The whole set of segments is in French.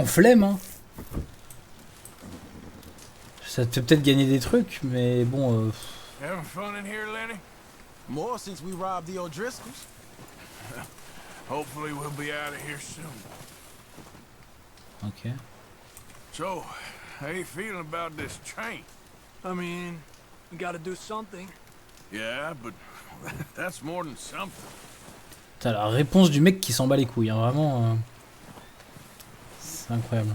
En flemme, hein. Ça te fait peut-être gagner des trucs, mais bon. Having fun in here, Lenny? More since we robbed the O'Driscolls. Hopefully we'll be out of here soon. Ok. So, how you feeling about this train? I mean, we gotta do something. Yeah, but that's more than something. T'as la réponse du mec qui s'en bat les couilles, hein, vraiment. C'est incroyable.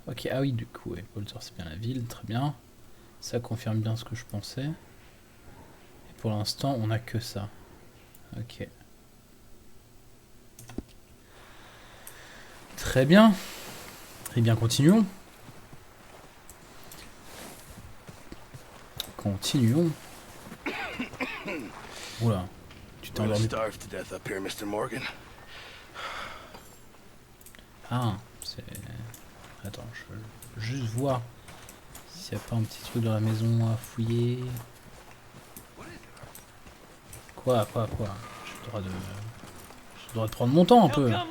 Ok, ah oui, du coup, ouais, Polter, c'est bien la ville, très bien. Ça confirme bien ce que je pensais. Et pour l'instant, on a que ça. Ok. Très bien. Eh bien, continuons. Continuons. Oula, tu t'es endormi. Starved to death up here, Mr. Morgan. Ah, c'est... Attends, je veux juste voir s'il n'y a pas un petit truc dans la maison à fouiller. Quoi? J'ai le droit de... J'ai le droit de prendre mon temps un peu. Well,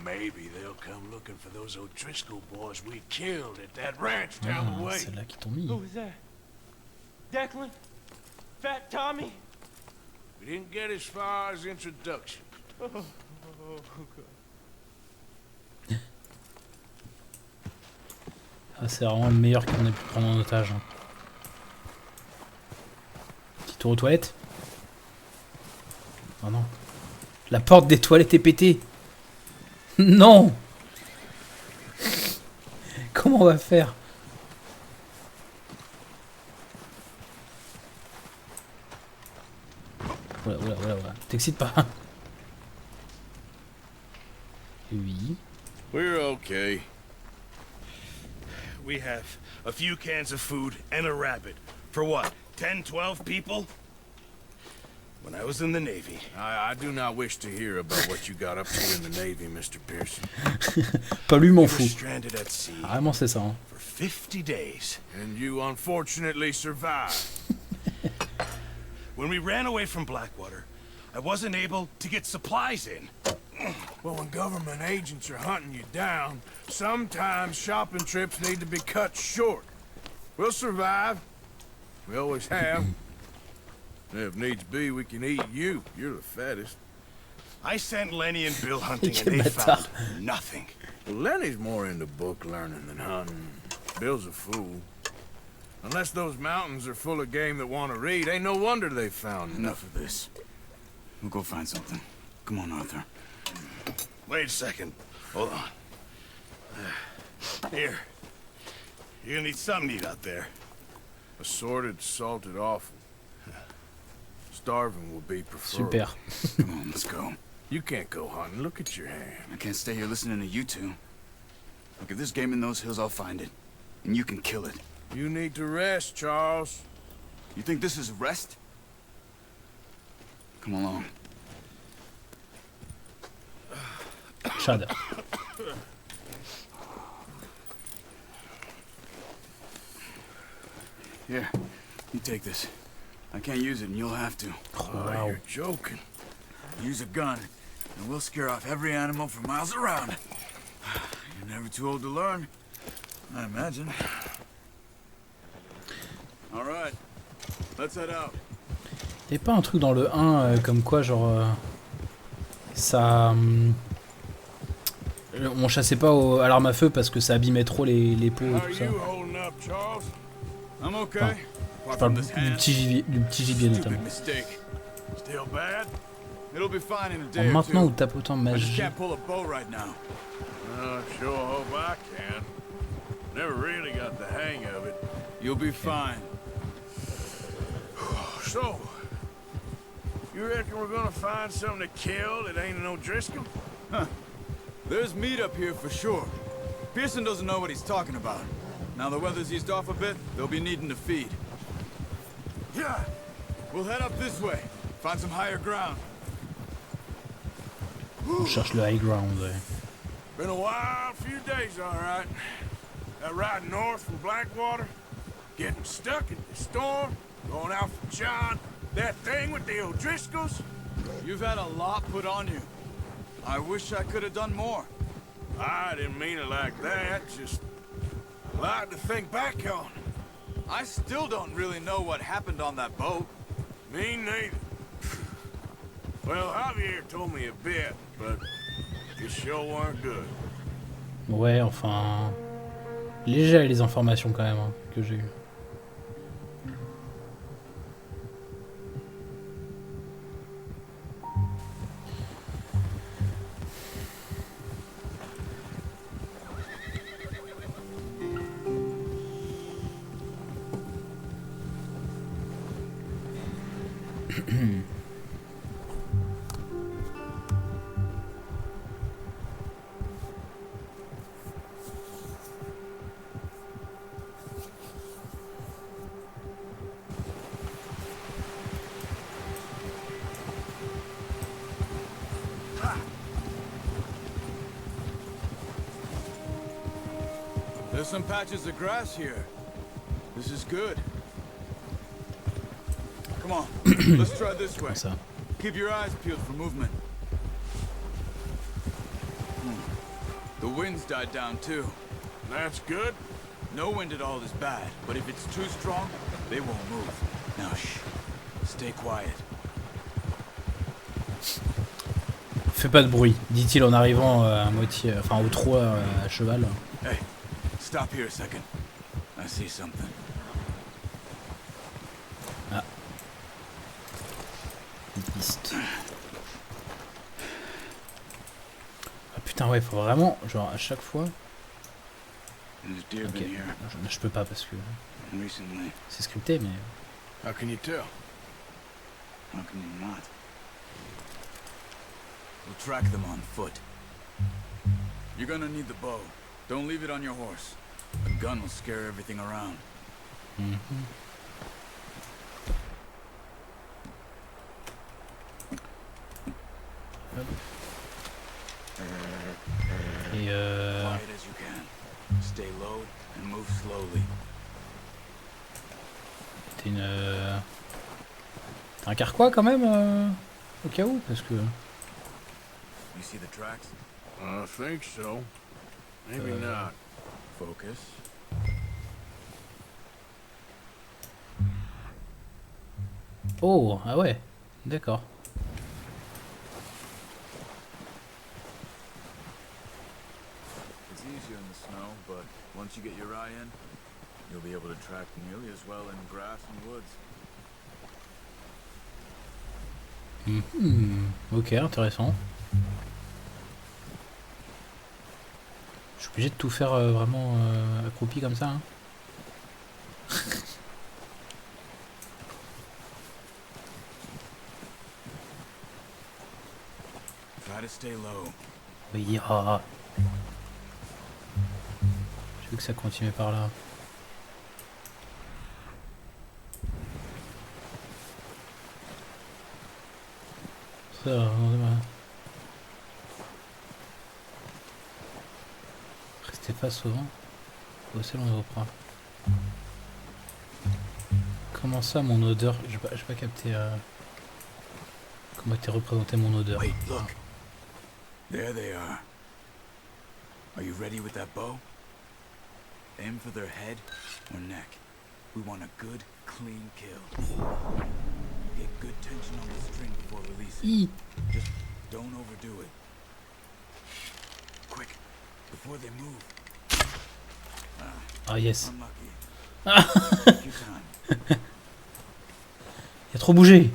maybe they'll come looking for those O'Driscoll boys we killed at that ranch down the Ah, way. c'est là qu'ils t'ont mis. Who was that? Declan? Fat Tommy? We didn't get as far as introduction. Ah, c'est vraiment le meilleur qu'on ait pu prendre en otage. Hein. Petit tour aux toilettes. Oh non. La porte des toilettes est pétée. Non. Comment on va faire? Voilà. T'excites pas. Oui. We're okay. We have a few cans of food and a rabbit. For what? 10, 12 people? When I was in the Navy. I do not wish to hear about what you got up to in the Navy, Mr. Pearson. Pas lui m'en We were fout. stranded at sea Vraiment c'est ça. Hein. for 50 days. And you unfortunately survived. When we ran away from Blackwater, I wasn't able to get supplies in. Well, when government agents are hunting you down, sometimes shopping trips need to be cut short. We'll survive. We always have. If needs be, we can eat you. You're the fattest. I sent Lenny and Bill hunting and Quel they bâtard. found nothing. Well, Lenny's more into book learning than hunting. Bill's a fool. Unless those mountains are full of game that want to read, ain't no wonder they found Enough of this. We'll go find something. Come on, Arthur. Wait a second. Hold on. Here. You're gonna need something to eat out there. assorted, salted offal. Starving will be preferred. Super. Come on, let's go. You can't go hunting. Look at your hand. I can't stay here listening to you two. Look, if there's game in those hills, I'll find it. And you can kill it. You need to rest, Charles. You think this is rest? Come along. Chad. Here, you take this. I can't use it, and you'll have to. Oh, wow. you're joking. Use a gun, and we'll scare off every animal for miles around. You're never too old to learn, I imagine. All right, let's head out. Y'a pas un truc dans le 1 comme quoi genre ça on chassait pas à l'arme à feu parce que ça abîmait trop les peaux et How tout are ça. you holding up, Charles? I'm okay. Ah. Je parle du petit gibier notamment. Stupid mistake. Still bad? It'll be fine in a En day or maintenant ou two. tapotant I just magie. can't pull a bow right now. Sure hope I can. Never really got the hang of it. You'll be fine. So, you reckon we're gonna find something to kill that ain't an O'Driscoll? There's meat up here for sure. Pearson doesn't know what he's talking about. Now the weather's eased off a bit, they'll be needing to feed. Yeah. We'll head up this way. Find some higher ground. On cherche le high ground. Ouais. Been a wild few days, all right. That ride north from Blackwater, getting stuck in the storm, going out for John, that thing with the O'Driscolls. You've had a lot put on you. I wish I could have done more. I didn't mean it like that, just a lot to think back on. I still don't really know what happened on that boat. Me neither. Well, Javier told me a bit, but it sure weren't good. Ouais, enfin... Léger les informations quand même hein, que j'ai eues. There's some patches of grass here. This is good. Come on, let's try this way. Ça. Keep your eyes peeled for movement. The wind's died down too. That's good. No wind at all is bad, but if it's too strong, they won't move. Now shh. Stay quiet. Fais pas de bruit, dit-il en arrivant à moitié, enfin au trot à cheval. Hey, stop here a second. I see something. Ah. Une piste. Ah putain ouais, faut vraiment, genre à chaque fois. There's deer Ok, been here je peux pas parce que recently. c'est scripté mais... How can you tell? How can you not? We'll track them on foot. You're gonna need the bow. Don't leave it on your horse. A gun will scare everything around. Et Quiet as you can. Stay low and move slowly. t'es une... T'as un carquois quand même au cas où parce que... You see the tracks? I think so. Maybe not. Focus. Oh, ah ouais, d'accord. It's easier in the snow, but once you get your eye in, you'll be able to track nearly as well in grass and woods. Ok, intéressant. Je suis obligé de tout faire vraiment accroupi comme ça. Hein. Try to stay low. Oui, ah. J'ai vu que ça continuait par là. Ça, restez face au vent. Au ciel, on reprend. Comment ça, mon odeur? J'ai pas capté comment était représentée mon odeur. Wait, look. There they are. Are you ready with that bow? Aim for their head or neck. We want a good, clean kill. Get good tension on the string before releasing. Just don't overdo it. Quick, before they move. Ah yes. Unlucky. Take your time. Il a trop bougé.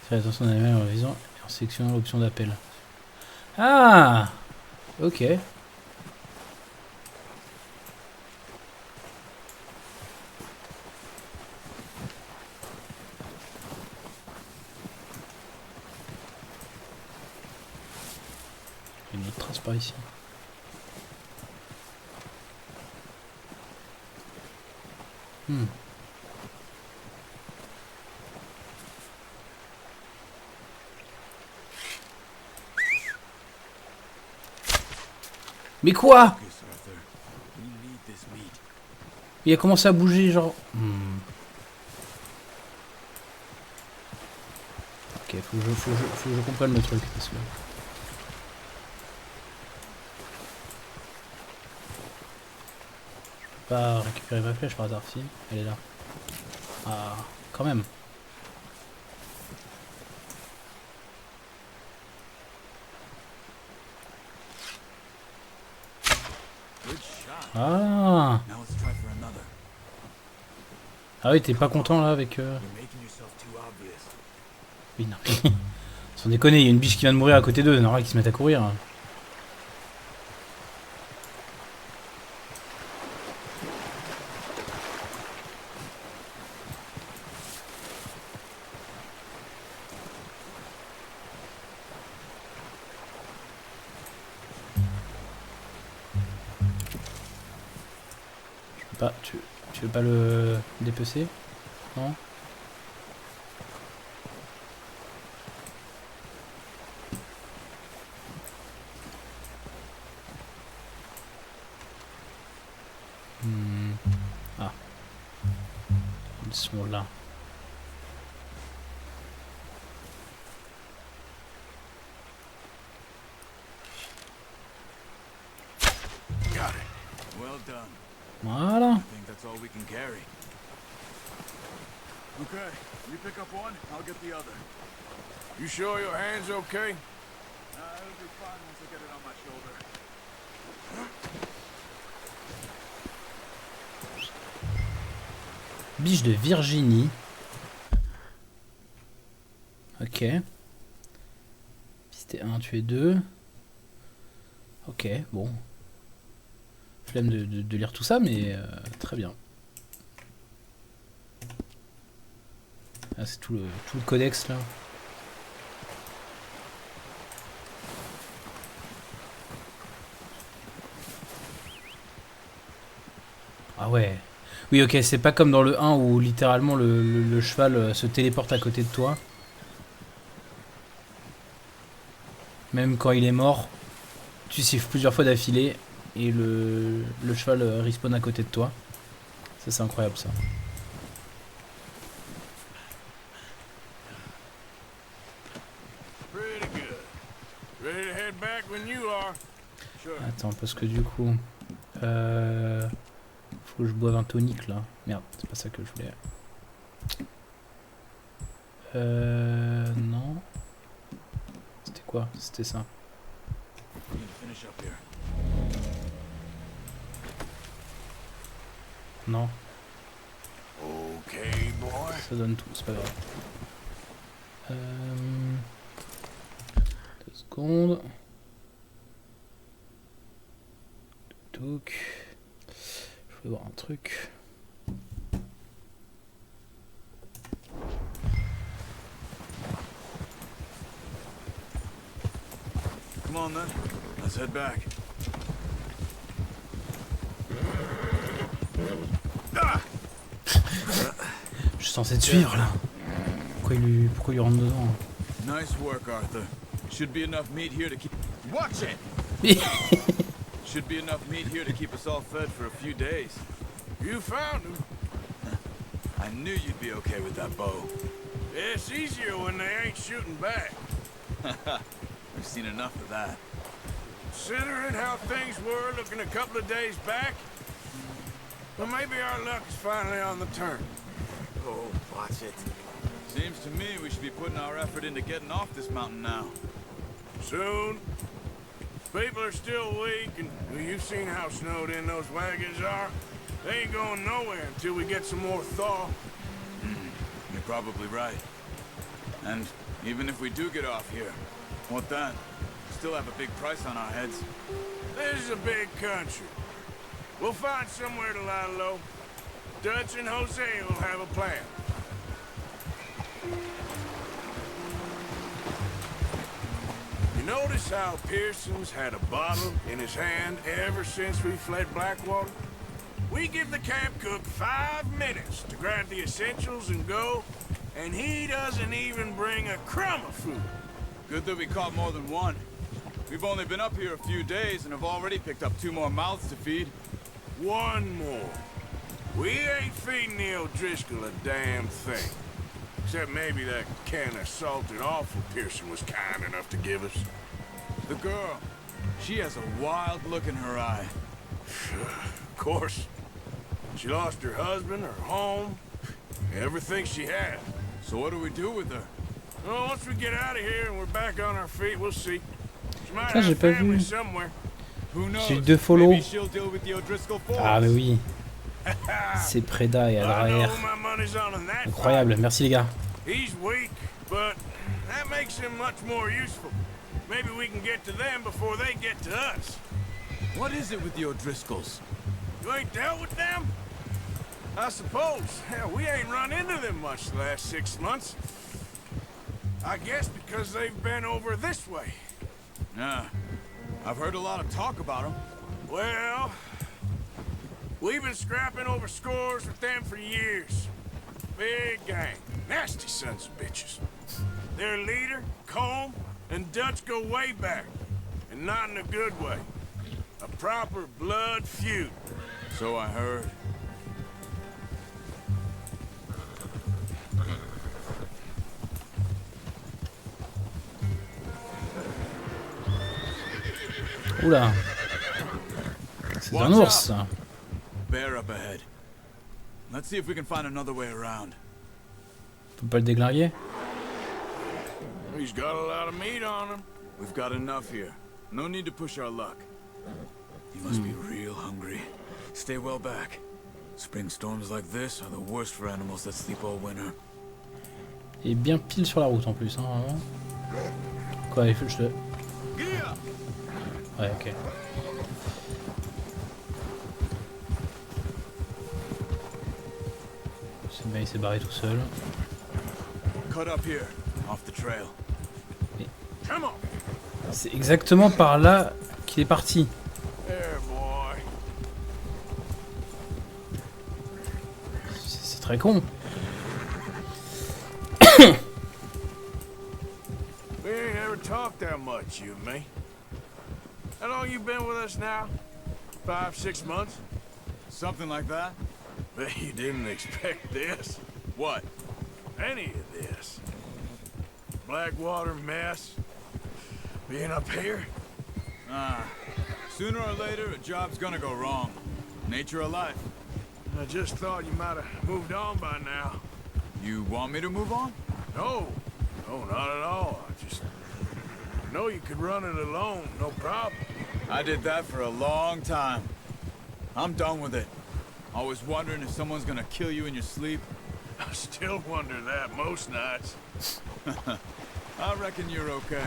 Fais attention à l'animal en visant et en sélectionnant l'option d'appel. Ah, ok. Une autre trace par ici. Mais quoi? Focus, Arthur. We need this meat. Il a commencé à bouger genre... Ok, faut que je comprenne le truc parce que. Je peux pas récupérer ma flèche par hasard, si elle est là. Ah, quand même. Good shot. Ah, Now let's try for another. ah oui, t'es pas content là avec. You're making yourself too obvious. Oui, non. Sans déconner, il y a une biche qui vient de mourir à côté d'eux, c'est normal qu'ils se mettent à courir. Pas, tu veux pas le dépecer? Non? Ah. Ils sont là. Got it. Well done. Voilà. I think that's all we can carry. Okay, you pick up one, I'll get the other. You sure your hand's okay? It'll be fine once I get it on my shoulder. Biche de Virginie. Ok. Pisté 1, tué 2. Ok, bon. Flemme de lire tout ça, mais très bien. Ah, c'est tout le codex là. Ah ouais. Oui, ok, c'est pas comme dans le 1 où littéralement le cheval se téléporte à côté de toi. Même quand il est mort, tu siffles plusieurs fois d'affilée et le cheval respawn à côté de toi. Ça, c'est incroyable ça. Pretty good. Ready to head back when you are. Sure. Attends, parce que du coup... faut que je boive un tonic là. Merde, c'est pas ça que je voulais. Non. C'était quoi? C'était ça. We need to finish up here. Non, Okay, boy. ça donne tout, c'est pas grave. 2 secondes. Touk. Je voulais voir un truc. Come on then, let's head back. Je suis censé te suivre là. Pourquoi il lui rentre dedans? Nice work, Arthur. Should be enough meat here to keep... Watch it! Should be enough meat here to keep us all fed for a few days. You found him. I knew you'd be okay with that bow. It's easier when they ain't shooting back. We've seen enough of that. Considering how things were looking a couple of days back, well, maybe our luck is finally on the turn. Oh, watch it. Seems to me we should be putting our effort into getting off this mountain now. Soon. People are still weak, and well, you've seen how snowed in those wagons are. They ain't going nowhere until we get some more thaw. You're probably right. And even if we do get off here, what then? We still have a big price on our heads. This is a big country. We'll find somewhere to lie low. Dutch and Jose will have a plan. You notice how Pearson's had a bottle in his hand ever since we fled Blackwater? We give the camp cook 5 minutes to grab the essentials and go, and he doesn't even bring a crumb of food. Good that we caught more than one. We've only been up here a few days and have already picked up 2 more mouths to feed. One more. We ain't feeding the O'Driscoll a damn thing. Except maybe that can of salted offal Pearson was kind enough to give us. The girl. She has a wild look in her eye. Of course. She lost her husband, her home, everything she had. So what do we do with her? Well, once we get out of here and we're back on our feet, we'll see. She might Putain, j'ai have pas family vu. somewhere. Who knows? J'ai deux follow. Maybe she'll deal with the O'Driscoll force. Ah mais oui. C'est Preda et I know Adraer. who my money's on in that Incroyable, merci les gars. fight. He's weak, but that makes him much more useful. Maybe we can get to them before they get to us. What is it with the O'Driscolls? You ain't dealt with them? I suppose. Hell, we ain't run into them much the last 6 months. I guess because they've been over this way. Nah. I've heard a lot of talk about them. Well, we've been scrapping over scores with them for years. Big gang. Nasty sons of bitches. Their leader, Colm, and Dutch go way back. And not in a good way. A proper blood feud. So I heard. Oula. C'est un ours ça. Bear up ahead. Let's see if we can find another way around. Faut pas le déglinguer. He's got a lot of meat on him. We've got enough here. No need to push our luck. You must be real hungry. Stay well back. Spring storms like this are the worst for animals that sleep all winter. Et bien pile sur la route en plus, hein, vraiment. Quoi, il faut que je te... Ouais, ok. C'est bien, il s'est barré tout seul. Cut up here, off the trail. Come on. C'est exactement par là qu'il est parti. There, boy. C'est très con. We ain't ever talked that much, you and me. How long you been with us now? 5, 6 months? Something like that? Bet you didn't expect this. What? Any of this. Blackwater mess. Being up here? Ah. Sooner or later, a job's gonna go wrong. Nature of life. I just thought you might have moved on by now. You want me to move on? No. No, not at all. I just know you could run it alone, no problem. I did that for a long time. I'm done with it. Always wondering if someone's gonna kill you in your sleep. I still wonder that most nights. I reckon you're okay.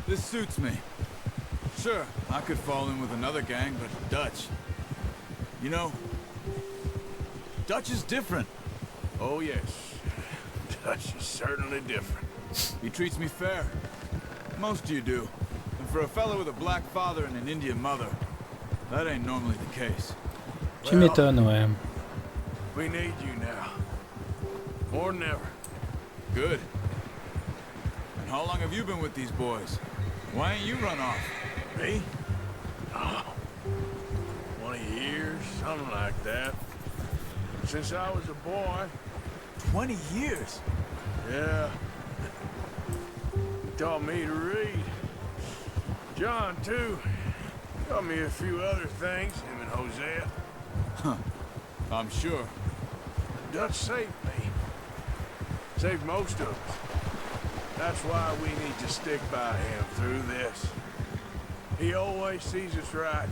This suits me. Sure, I could fall in with another gang, but Dutch... You know, Dutch is different. Oh, yes. Dutch is certainly different. He treats me fair. Most of you do. And for a fellow with a black father and an Indian mother, that ain't normally the case. Tu m'étonnes, ouais. We need you now. More than ever. Good. And how long have you been with these boys? Why ain't you run off? Me? Oh, 20 years, something like that. Since I was a boy. 20 years? Yeah. He taught me to read. John, too. Taught me a few other things, him and Hosea. Huh. I'm sure. Dutch saved me. Saved most of us. That's why we need to stick by him through this. He always sees us right.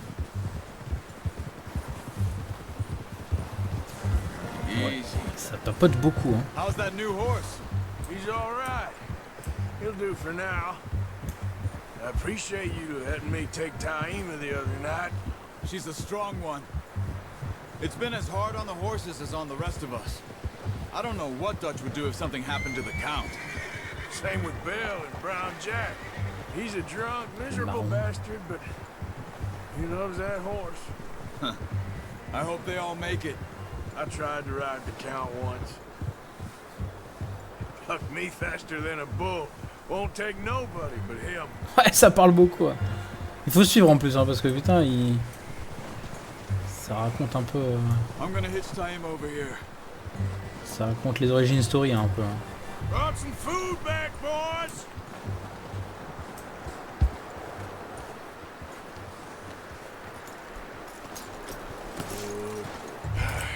Easy. Ça tapote beaucoup, hein. How's that new horse? He's all right. He'll do for now. I appreciate you letting me take Taima the other night. She's a strong one. It's been as hard on the horses as on the rest of us. I don't know what Dutch would do if something happened to the Count. Same with Bill and Brown Jack. He's a drunk, miserable No. bastard, but he loves that horse. I hope they all make it. I tried to ride the Count once. Plucked me faster than a bull. Won't take nobody but him. Ouais, ça parle beaucoup. Ouais. Il faut suivre en plus, hein, parce que putain, il... Ça raconte un peu... I'm gonna hitch Taima over here. Ça raconte les origines story, hein, un peu. Hein. Brought some food back, boys.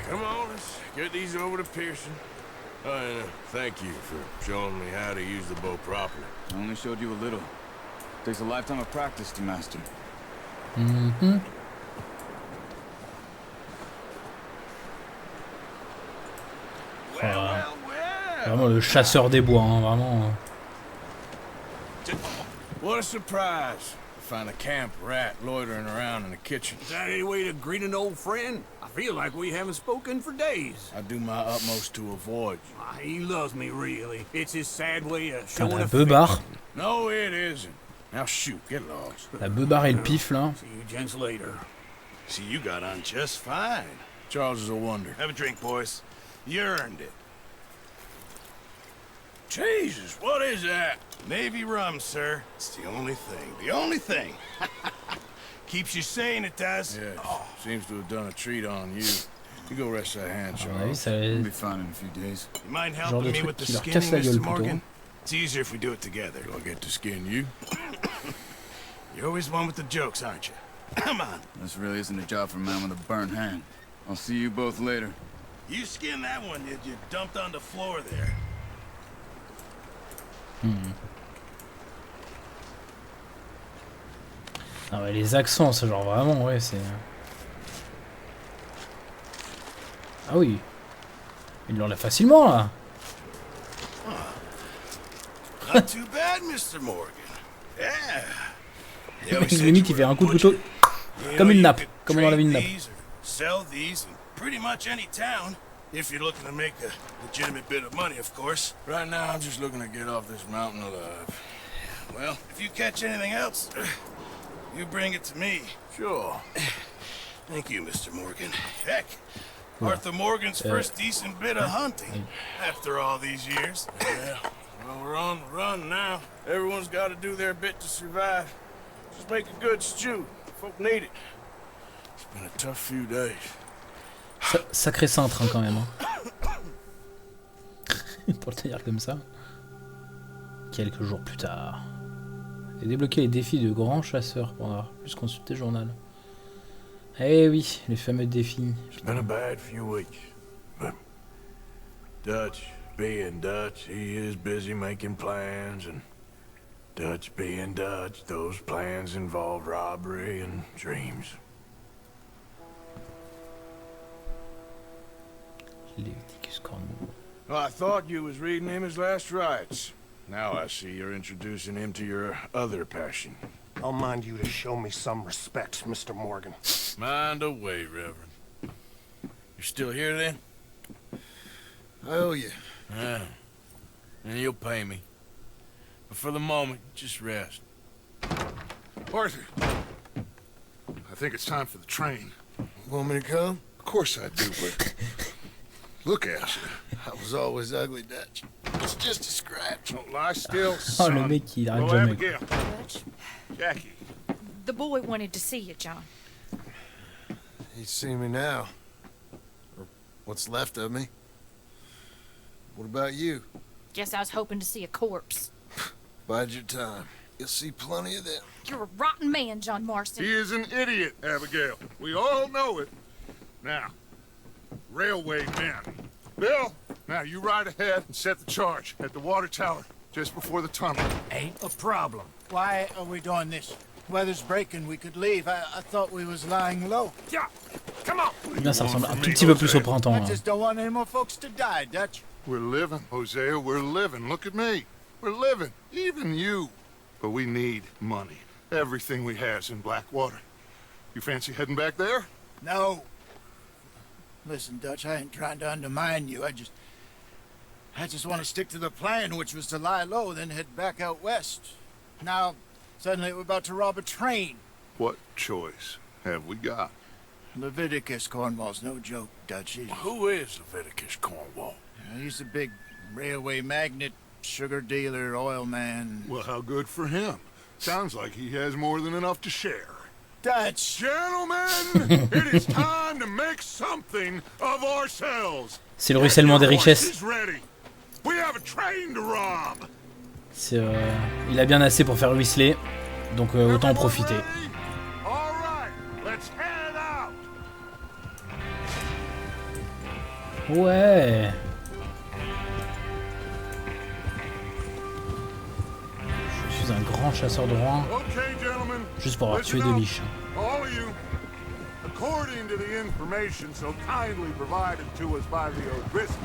Come on, let's get these over to Pearson. Oh, and thank you for showing me how to use the bow properly. I only showed you a little. Takes a lifetime of practice to master. Mhm. Voilà. Vraiment le chasseur des bois, hein, vraiment. What a surprise. Find a camp rat loitering around in the kitchen. Is that any way to greet an old friend? I feel like we haven't spoken for days. I do my utmost to avoid you. He loves me, really. It's his sad way of Putain, showing la affection. beubare. No, it isn't. Now shoot, get lost. La beubare et le pif là. See you gents later. See, you got on just fine. Charles is a wonder. Have a drink, boys. You earned it. Jesus, what is that? Navy rum, sir. It's the only thing. The only thing. Keeps you sane, it does. Yeah, seems to have done a treat on you. You go rest that hand, À mon avis, Charles. ça We'll be fine in a few days. You mind genre de helping me truc with the qui leur skinning, casse la gueule Mr. plutôt. Morgan? It's easier if we do it together. Do I get to skin you? You're always one with the jokes, aren't you? Come on. This really isn't a job for a man with a burnt hand. I'll see you both later. You skinned that one you dumped on the floor there. Ah ouais, les accents, c'est genre vraiment, ouais, c'est... Ah oui. Il l'enlève facilement, là. Not too bad, Mr. Morgan. Yeah. Le mec, limite, il fait un coup de couteau. Comme une nappe, comme on enlève une nappe. Sell these in pretty much any town, if you're looking to make a legitimate bit of money, of course. Right now, I'm just looking to get off this mountain alive. Well, if you catch anything else, you bring it to me. Sure. Thank you, Mr. Morgan. Heck, Arthur Morgan's first decent bit of hunting after all these years. Yeah. Well, we're on the run now. Everyone's got to do their bit to survive. Just make a good stew. Folk need it. It's been a tough few days. Sacré cintre, hein, quand même. Hein. Pour le tenir comme ça. Quelques jours plus tard. Et débloquer les défis de grands chasseurs pour avoir plus consulté le journal. Eh oui, les fameux défis. It's been a bad few weeks. But Dutch being Dutch, he is busy making plans, and Dutch being Dutch, those plans involve robbery and dreams. Leviticus Cornwall. Well, I thought you was reading him his last rites. Now I see you're introducing him to your other passion. I'll mind you to show me some respect, Mr. Morgan. Mind away, Reverend. You're still here then? I owe you. Yeah. And you'll pay me. But for the moment, just rest. Arthur, I think it's time for the train. Want me to come? Of course I do, but look at you. I was always ugly, Dutch. It's just a scratch. Don't lie still, Oh, son. le mec, il arrête Go, jamais. Abigail. Jackie. The boy wanted to see you, John. He's seen me now. Or what's left of me. What about you? Guess I was hoping to see a corpse. Bide your time. You'll see plenty of them. You're a rotten man, John Marston. He is an idiot, Abigail. We all know it. Now, railway men. Bill, now you ride ahead and set the charge at the water tower just before the tunnel. Ain't a problem. Why are we doing this? Weather's breaking, we could leave. I thought we was lying low. Yeah, come on. Bien, ça ressemble un tout petit peu plus au printemps. I Hein. just don't want any more folks to die, Dutch. We're living, Hosea, we're living. Look at me. We're living, even you. But we need money. Everything we has in Blackwater. You fancy heading back there? No. Listen, Dutch, I ain't trying to undermine you. I just want to stick to the plan, which was to lie low, then head back out west. Now, suddenly we're about to rob a train. What choice have we got? Leviticus Cornwall's no joke, Dutch. Who is Leviticus Cornwall? He's a big railway magnate, sugar dealer, oil man. Well, how good for him. Sounds like he has more than enough to share. Dutch! Gentlemen, it is time to make something of ourselves. C'est le ruissellement des richesses. Is ready. We have a train to rob. C'est, il a bien assez pour faire ruisseler, donc autant en profiter. All right, let's head out. Ouais. Je suis un grand chasseur de roi, Okay, gentlemen. juste pour avoir tué deux biches. All of you, according to the information so kindly provided to us by the O'Driscolls,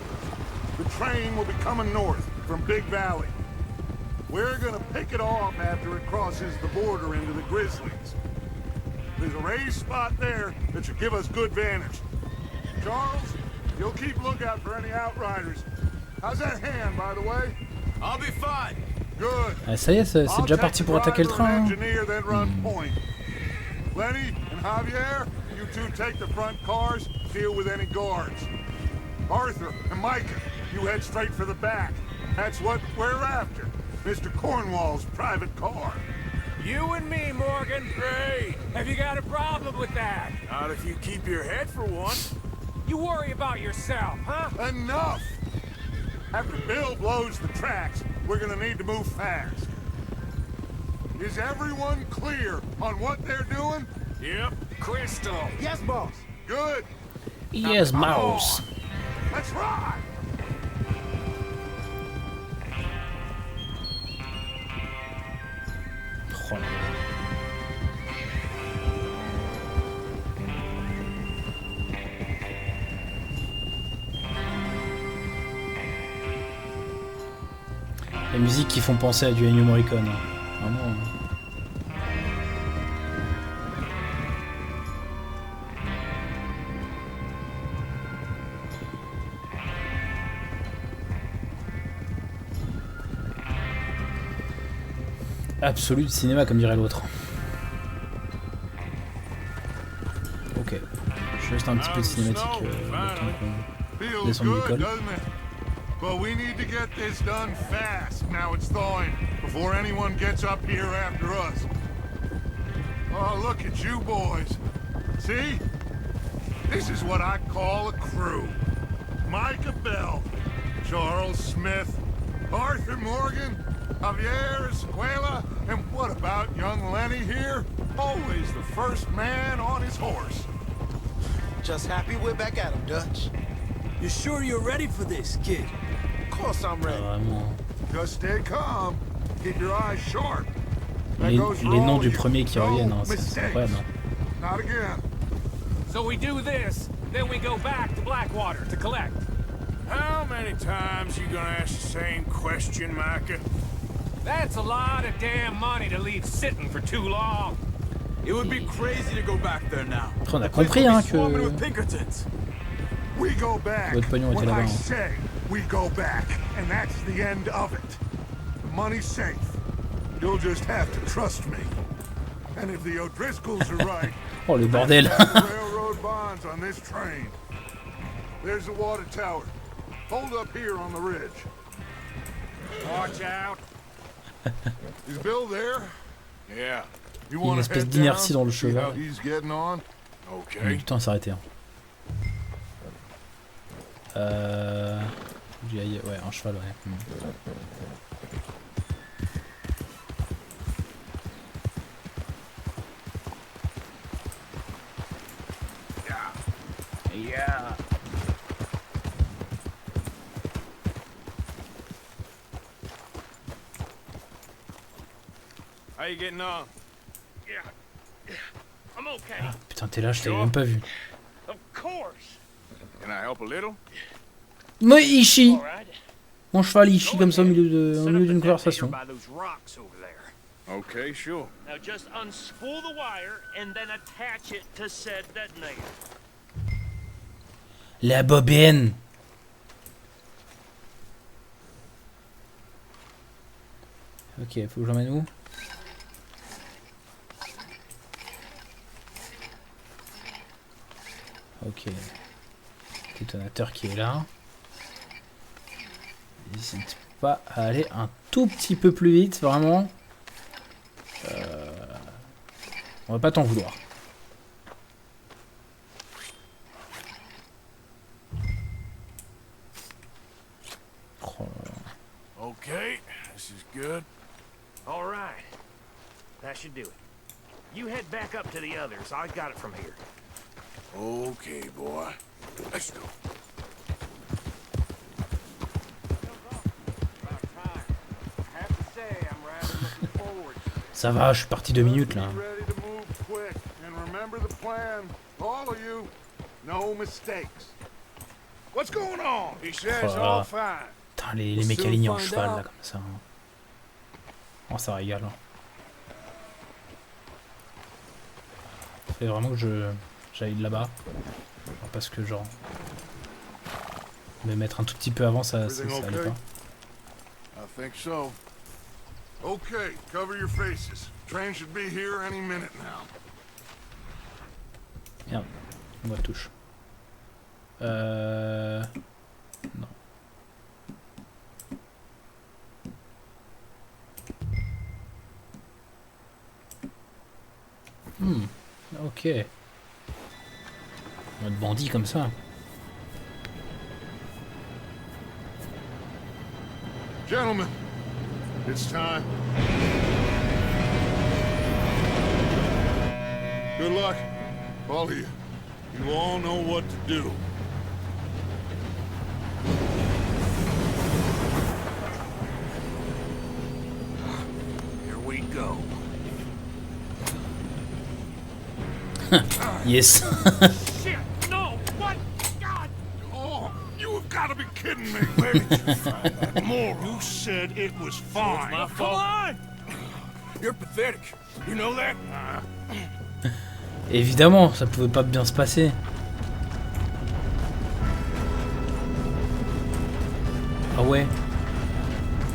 the train will be coming north from Big Valley. We're gonna pick it off after it crosses the border into the Grizzlies. There's a raised spot there that should give us good vantage. Charles, you'll keep lookout for any outriders. How's that hand, by the way? I'll be fine. Good. Ah, ça y est, c'est déjà parti pour attaquer le train. Hein. Lenny and Javier, you two take the front cars, deal with any guards. Arthur and Micah, you head straight for the back. That's what we're after. Mr. Cornwall's private car. You and me, Morgan. Great. Have you got a problem with that? Not if you keep your head for one. You worry about yourself, huh? Enough! After Bill blows the tracks, we're gonna need to move fast. Is everyone clear on what they're doing? Yep. Crystal. Yes, boss. Good. Yes, mouse. Let's ride! Oh là là. Les musiques qui font penser à du Ennio Morricone. Vraiment. Absolu de cinéma, comme dirait l'autre. Ok. Je reste un petit peu de cinématique. Descend de l'école. But we need to get this done fast. Now it's thawing before anyone gets up here after us. Oh, look at you boys. See? This is what I call a crew. Micah Bell, Charles Smith, Arthur Morgan, Javier Escuela, and what about young Lenny here? Always the first man on his horse. Just happy we're back at him, Dutch. You sure you're ready for this, kid? Of course I'm ready. Vraiment. Just stay calm. Keep your eyes sharp. Les noms du premier qui reviennent, hein, c'est incroyable. Hein. Not again. So we do this, then we go back to Blackwater to collect. How many times you gonna ask the same question, Micah? That's a lot of damn money to leave sitting for too long. It would be crazy to go back there now. On a compris hein, que We go back. votre pognon était When I là-bas. say we go back, and that's the end of it. The money's safe. You'll just have to trust me. And if the O'Driscolls are right, Oh le bordel. railroad bonds on this train. There's the water tower. Hold up here on the ridge. Watch out. Is Bill there? Yeah. You Il y a une wanna espèce head d'inertie down, dans le see how cheval. he's getting on? Okay. Putain, s'arrêter. Hein. Ouais, un cheval, ouais. Yeah. How you getting on? Yeah. I'm okay. Ah, putain, t'es là, je t'avais même pas vu. Of course. Can I help a little? Moi, Ishi. All right. Mon cheval Ishi comme ça au milieu d'une conversation. By those rocks over there. Okay, sure. Now just unspool the wire and then attach it to said detonator. La bobine. Ok, faut que j'emmène où? Ok. Détonateur qui est là. N'hésite pas à aller un tout petit peu plus vite, vraiment. On va pas t'en vouloir. Oh là là. This is good. All right. That should do it. You head back up to the others. I got it from here. Okay, boy. Let's go. Ça va, je suis parti 2 minutes là. Ready to move quick and remember the plan. All of you, no mistakes. What's going on? He says Oh, all fine. Putain, les mecs alignés en cheval là comme ça. Oh, ça régale. Faut vraiment que j'aille là-bas. Parce que genre... Me mettre un tout petit peu avant, ça allait pas. I think so. Okay, cover your faces. Train should be here any minute now. Merde, on voit touche. Non. Ok. Mode bandit comme ça. Gentlemen, it's time. Good luck, all of you. You all know what to do. Here we go. Yes. Shit! No! What? God! Oh, you have got to be kidding me. Where did you find that moron? You said it was It's fine. my fault. Come on! You're pathetic. You know that? Évidemment, ça pouvait pas bien se passer. Ah ouais.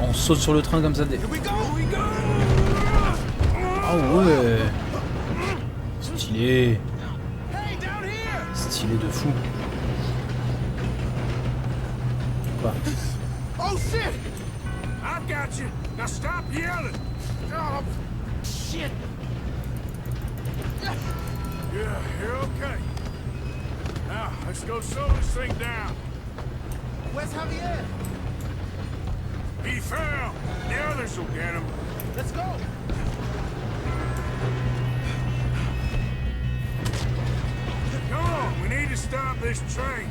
On saute sur le train comme ça. Ah ouais. Stylé. Stylé de fou. Quoi? Oh shit! I've got you. Now stop yelling. Oh, Shit! yeah, you're okay. Now let's go slow this thing down. Where's Javier? He fell. The others will get him. Let's go. Come on, we need to stop this train.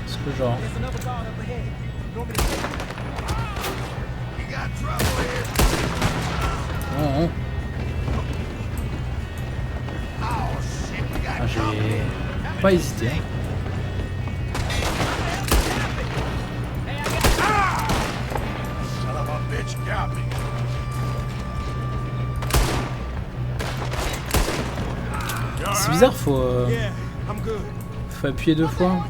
Est-ce que genre... There's another guard up ahead. You want me to take him? You got trouble here. Non. Oh shit, we got Ah, j'ai pas hésité. Hein. Son of a bitch got me. C'est bizarre, faut I'm good. appuyer 2 fois.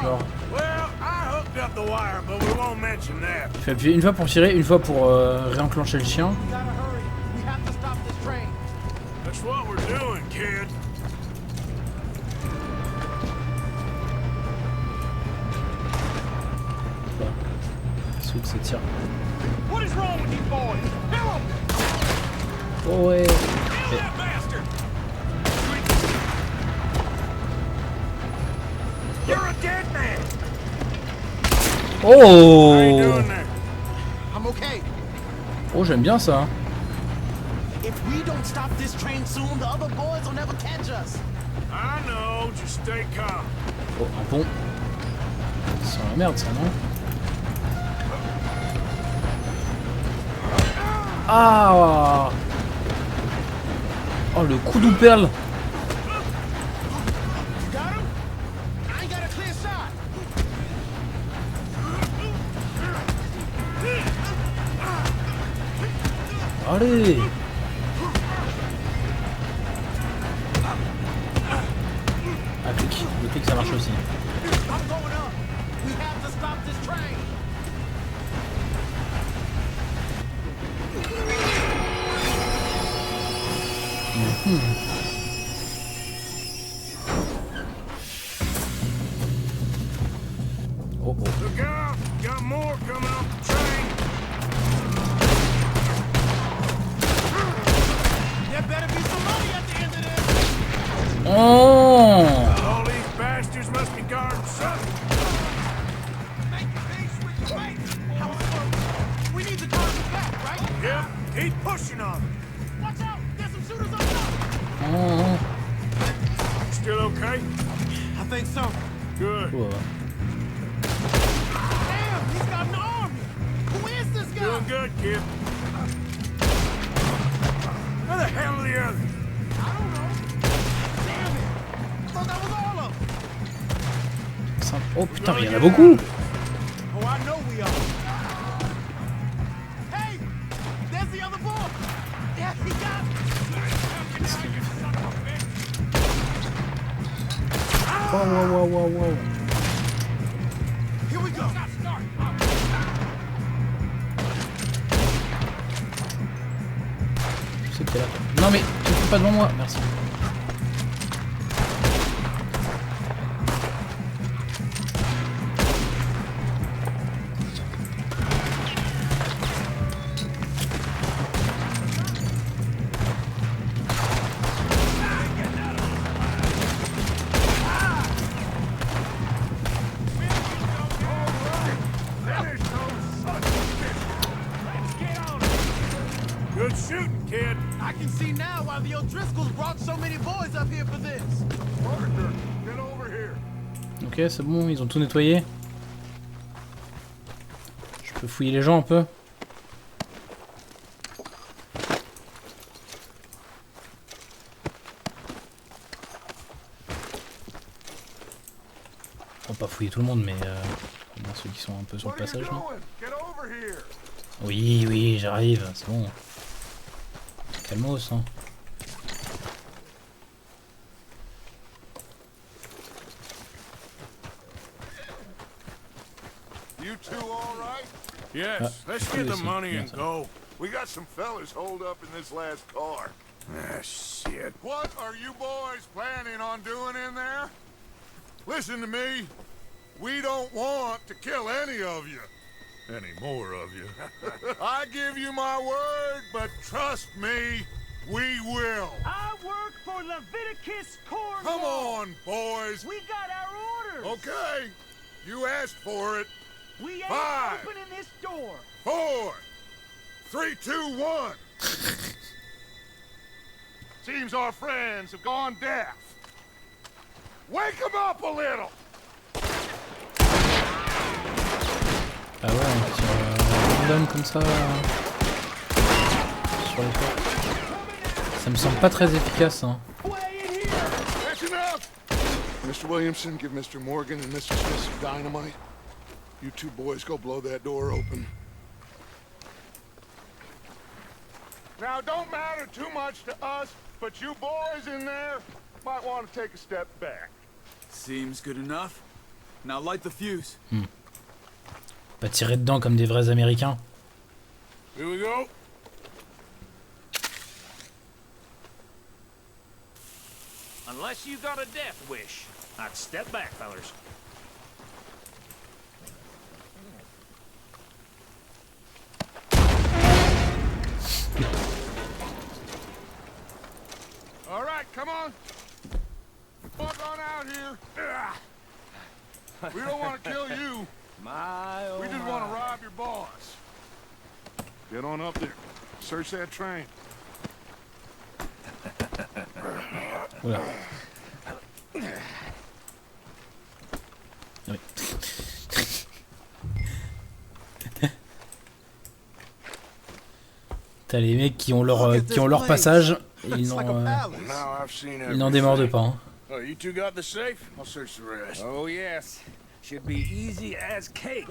Genre, Well, I hooked up the wire, but we won't mention that. il faut appuyer une fois pour tirer, une fois pour réenclencher le chien. We gotta hurry. We have to stop this train. That's what we're doing, kid. Celui que ça tire. What is wrong with these boys? Kill 'em! Oh ouais. Kill that bastard! You're a dead man! How you Oh. doing there? I'm okay. Oh, j'aime bien ça. If we don't stop this train soon, the other boys will never catch us. I know, just stay calm. Oh, un pont. C'est la merde ça, non? Ah. Oh, le coup d'ouperle. You got him? I ain't got a clear shot. Allez. Ah, clic. Le clic, ça marche aussi. I'm going up. We have to stop this train. Oh, oh. Look out! Got more coming off the train. There better be some money at the end of this. Oh. All these bastards must be guarding something. Make peace with the train. Yep, keep pushing on them. Watch out! There's some shooters on top! Oh, Still okay? I think so. Good. oh. Damn, he's got an army! Who is this guy? Doing good, kid. Where the hell are the others? I don't know. Damn it! I thought that was all of them. Oh putain, mais il y en a beaucoup. Oh, I know we are. Hey! There's the other boy! Yeah, he got me! Wow. Here we go! Je sais qu'il est là. Non mais tu ne fais pas devant moi, merci. Good shooting, kid. I can see now why the O'Driscolls brought so many boys up here for this. Parker, get over here. Ok, c'est bon, ils ont tout nettoyé. Je peux fouiller les gens un peu. On va pas fouiller tout le monde, mais ceux qui sont un peu sur le passage. Non Get over here. oui, j'arrive, c'est bon. Calmos, hein. You two all right? Yes, let's get the money and go. We got some fellas holed up in this last car. Ah, shit. What are you boys planning on doing in there? Listen to me. We don't want to kill any of you. Any more of you. I give you my word, but trust me, we will. I work for Leviticus Cornwall. Come on, boys. We got our orders. Okay. You asked for it. We ain't 5, opening this door. 4, 3, 2, 1. Seems our friends have gone deaf. Wake them up a little. Ah ouais, on tire random comme ça sur les portes. Ça me semble pas très efficace, hein. That's enough. Mr. Williamson, give Mr. Morgan and Mr. Smith some dynamite. You two boys go blow that door open. Now, don't matter too much to us, but you boys in there might want to take a step back. Seems good enough. Now light the fuse. Pas tirer dedans comme des vrais Américains. Here we go. Unless you got a death wish, I'd step back, fellers. All right, come on. Fuck on out here. We don't want to kill you. We just want to rob your boss. Get on up there. Search that train. Oula. Oui. T'as les mecs qui ont leur passage et ils n'en démordent pas. Hein. Oh, you two got the safe? I'll search the rest. Oh, yes. Should be easy as cake.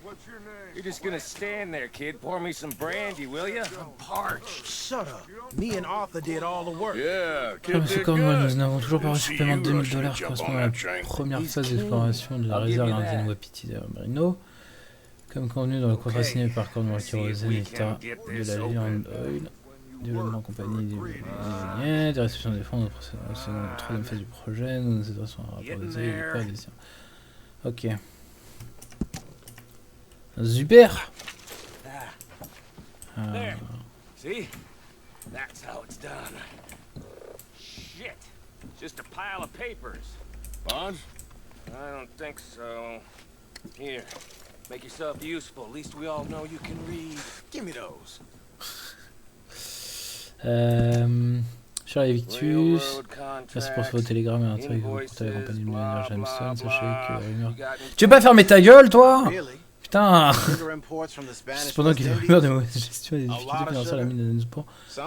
What's your name? You're just gonna stand there, kid. Pour me some brandy, will ya? I'm parched. Shut up. Me and Arthur did all the work. Yeah, Ah, kid monsieur did Cornwall, good. nous n'avons toujours pas reçu le paiement de $2000 Jump on correspondant à la that train. première phase d'exploration de la réserve indienne Wapiti Marino. Comme convenu dans le contrat signé par Cornwall Kerosene État de la Viande Oil, développement compagnie des réceptions des fonds, c'est dans la troisième phase du projet, nous nous adressons à un rapport des pas des. Ok. Super. There. See? That's how it's done. Shit. Just a pile of papers. Bonds? I don't think so. Here. Make yourself useful. At least we all know you can read. Give me those. Cher Evictus, merci pour vos télégrammes et l'intérêt que vous portez à la compagnie de Manager Jameson. Sachez que la rumeur. Tu veux pas fermer ta gueule, toi? Putain! Cependant qu'il y a une rumeur de mauvaise gestion et des difficultés financières à la mine de Nusport, c'est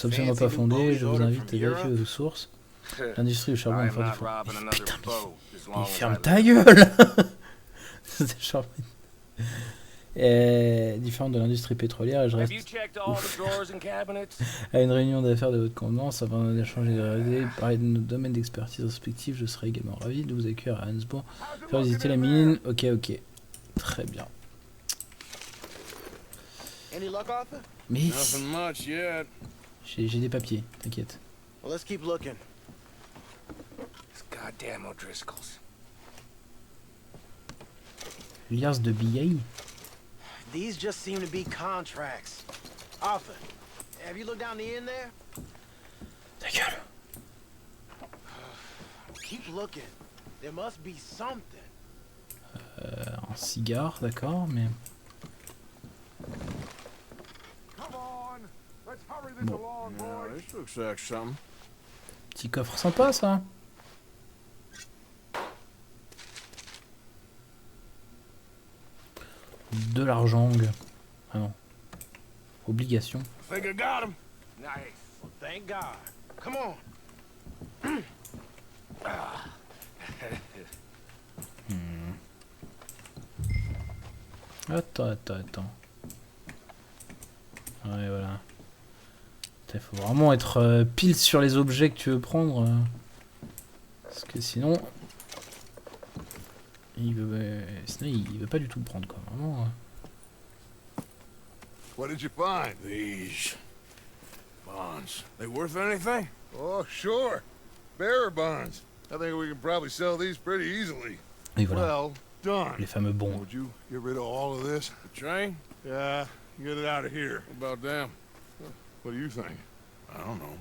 absolument pas fondé. Je vous invite à vérifier vos sources. L'industrie du charbon est fort différente. Putain, mais ferme ta gueule! C'est charbon. Différente de l'industrie pétrolière, et je reste à une réunion d'affaires de haute convenance avant d'échanger des idées, parler de nos domaines d'expertise respectifs. Je serais également ravi de vous accueillir à Hansbourg, faire visiter la mine. Ok, très bien. Mais j'ai des papiers, t'inquiète. Lias de billets. These just seem to be contracts. Arthur, have you looked down the end there? Ta gueule. Keep looking. There must be something. Un cigare, d'accord, mais... Bon. Petit coffre sympa, ça. De l'argent. Ah non. Obligation. Think I got him. Nice. Well, thank God. Come on. Attends. Ouais, voilà. Il faut vraiment être pile sur les objets que tu veux prendre. Parce que sinon... il veut pas du tout le prendre, quoi. Vraiment. What did you find? These bonds. They worth anything? Oh, sure. Bearer bonds. I think we can probably sell these pretty easily. Et voilà. Well done. Les fameux bons. Would you get rid of all of this? The train? Yeah, get it out of here. What about them? What do you think? I don't know.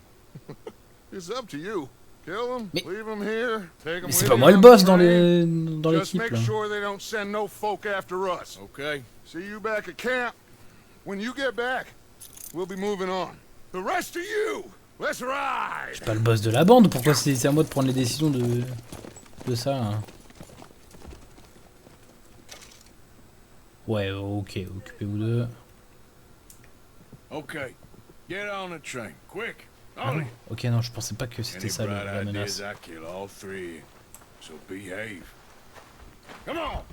It's up to you. Kill them, leave them here, take them Mais c'est pas moi le boss dans l'équipe là. Just make sure they don't send no folk after us. Okay. See you back at camp. When you get back, we'll be moving on. The rest of you, let's ride. Je suis pas le boss de la bande, pourquoi c'est à moi de prendre les décisions de ça hein. Ouais, ok, occupez-vous d'eux. Okay. Get on the train, quick. Ah non. Ok, non, je pensais pas que c'était ça la menace. I kill all three, so behave. Come on,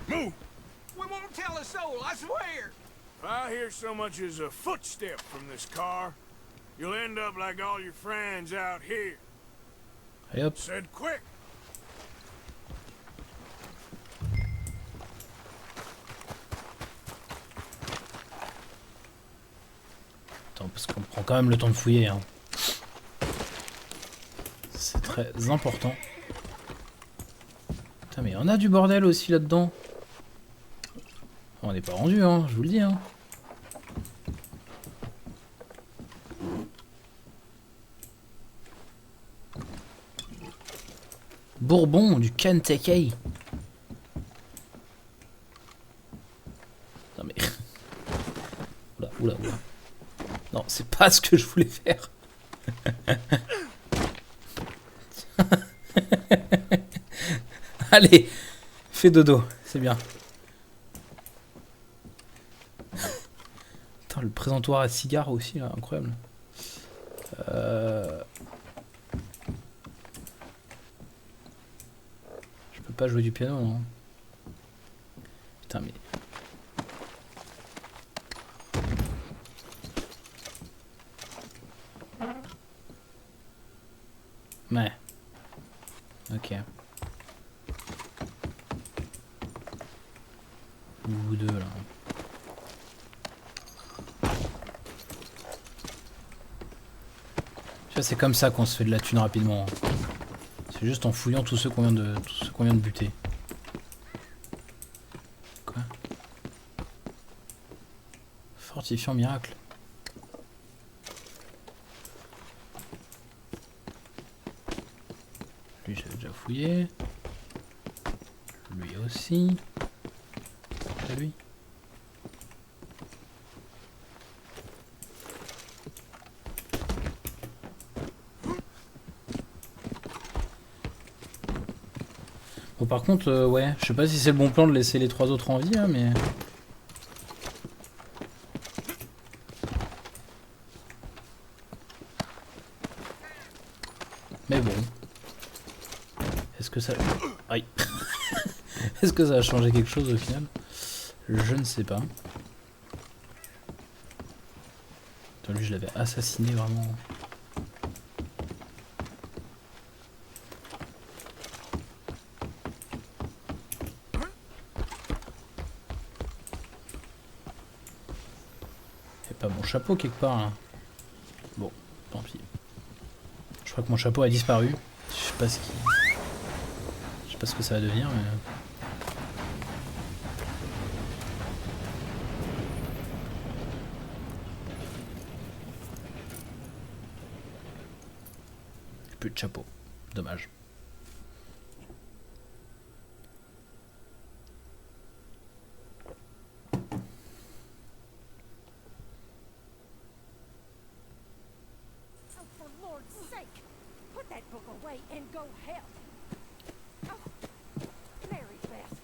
move. We won't tell a soul, I swear. If I hear so much as a footstep from this car, you'll end up like all your friends out here. Allez hop. Said quick. Attends, parce qu'on prend quand même le temps de fouiller. Hein. C'est très important. Putain, mais on a du bordel aussi là-dedans. On n'est pas rendu, hein, je vous le dis. Hein. Bourbon du Kentucky. Non mais... Oula. Non, c'est pas ce que je voulais faire. Allez, fais dodo, c'est bien. Putain, le présentoir à cigare aussi, là, incroyable. Je peux pas jouer du piano, non? Putain, mais... Ouais. Ok. Ou deux là. Tu vois, c'est comme ça qu'on se fait de la thune rapidement. C'est juste en fouillant tous ceux qu'on vient de buter. Quoi? Fortifiant miracle. Lui j'avais déjà fouillé. Lui aussi. pas lui. Bon, par contre, ouais, je sais pas si c'est le bon plan de laisser les 3 autres en vie, hein, mais... Mais bon. Est-ce que ça... Aïe. Est-ce que ça a changé quelque chose au final? Je ne sais pas. Attends, lui je l'avais assassiné vraiment. Y'a pas mon chapeau quelque part là. Bon, tant pis. Je crois que mon chapeau a disparu. Je sais pas ce qui... Je sais pas ce que ça va devenir mais... Plus de chapeau. Dommage. For Lord's sake, put that book away and go help. Oh, Mary Beth.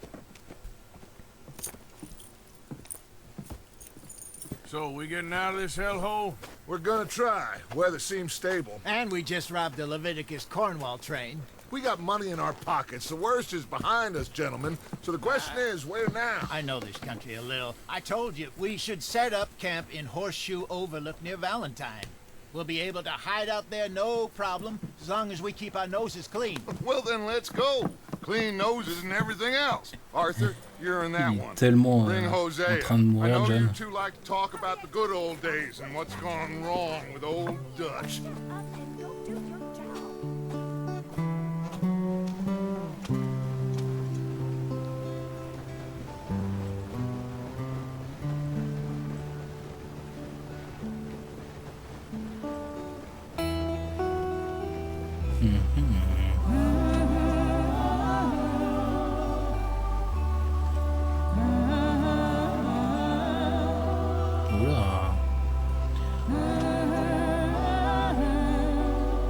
So, we getting out of this hellhole? We're gonna try. Weather seems stable. And we just robbed the Leviticus Cornwall train. We got money in our pockets. The worst is behind us, gentlemen. So the question is, where now? I know this country a little. I told you, we should set up camp in Horseshoe Overlook near Valentine. We'll be able to hide out there no problem, as long as we keep our noses clean. Well, then let's go. Clean noses and everything else. Arthur, you're in that one. Tellement Bring en Hosea. train de I mourir, know you John. two like to talk about the good old days and what's gone wrong with old Dutch.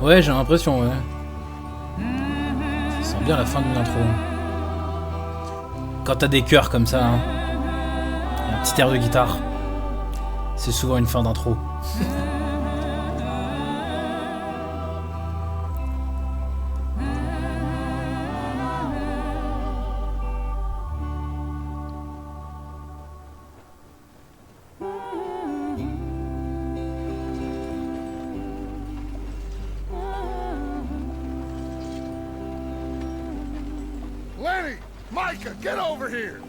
Ouais, j'ai l'impression, ouais. Ça sent bien la fin d'une intro. Quand t'as des chœurs comme ça, hein, un petit air de guitare, c'est souvent une fin d'intro. Lenny! Micah, get over here!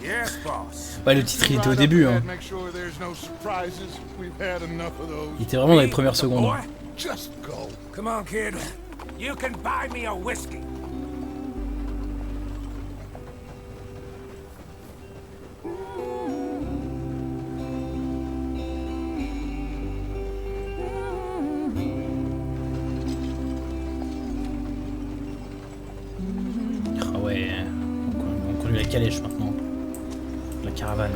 Yes, boss. Ouais, le titre il était au début, hein. Make sure there's no surprises. We've had enough of those. Il était vraiment dans les premières secondes. Just go. Come on, kid. You can buy me a whiskey. Ah ouais, on conduit la calèche maintenant. La caravane.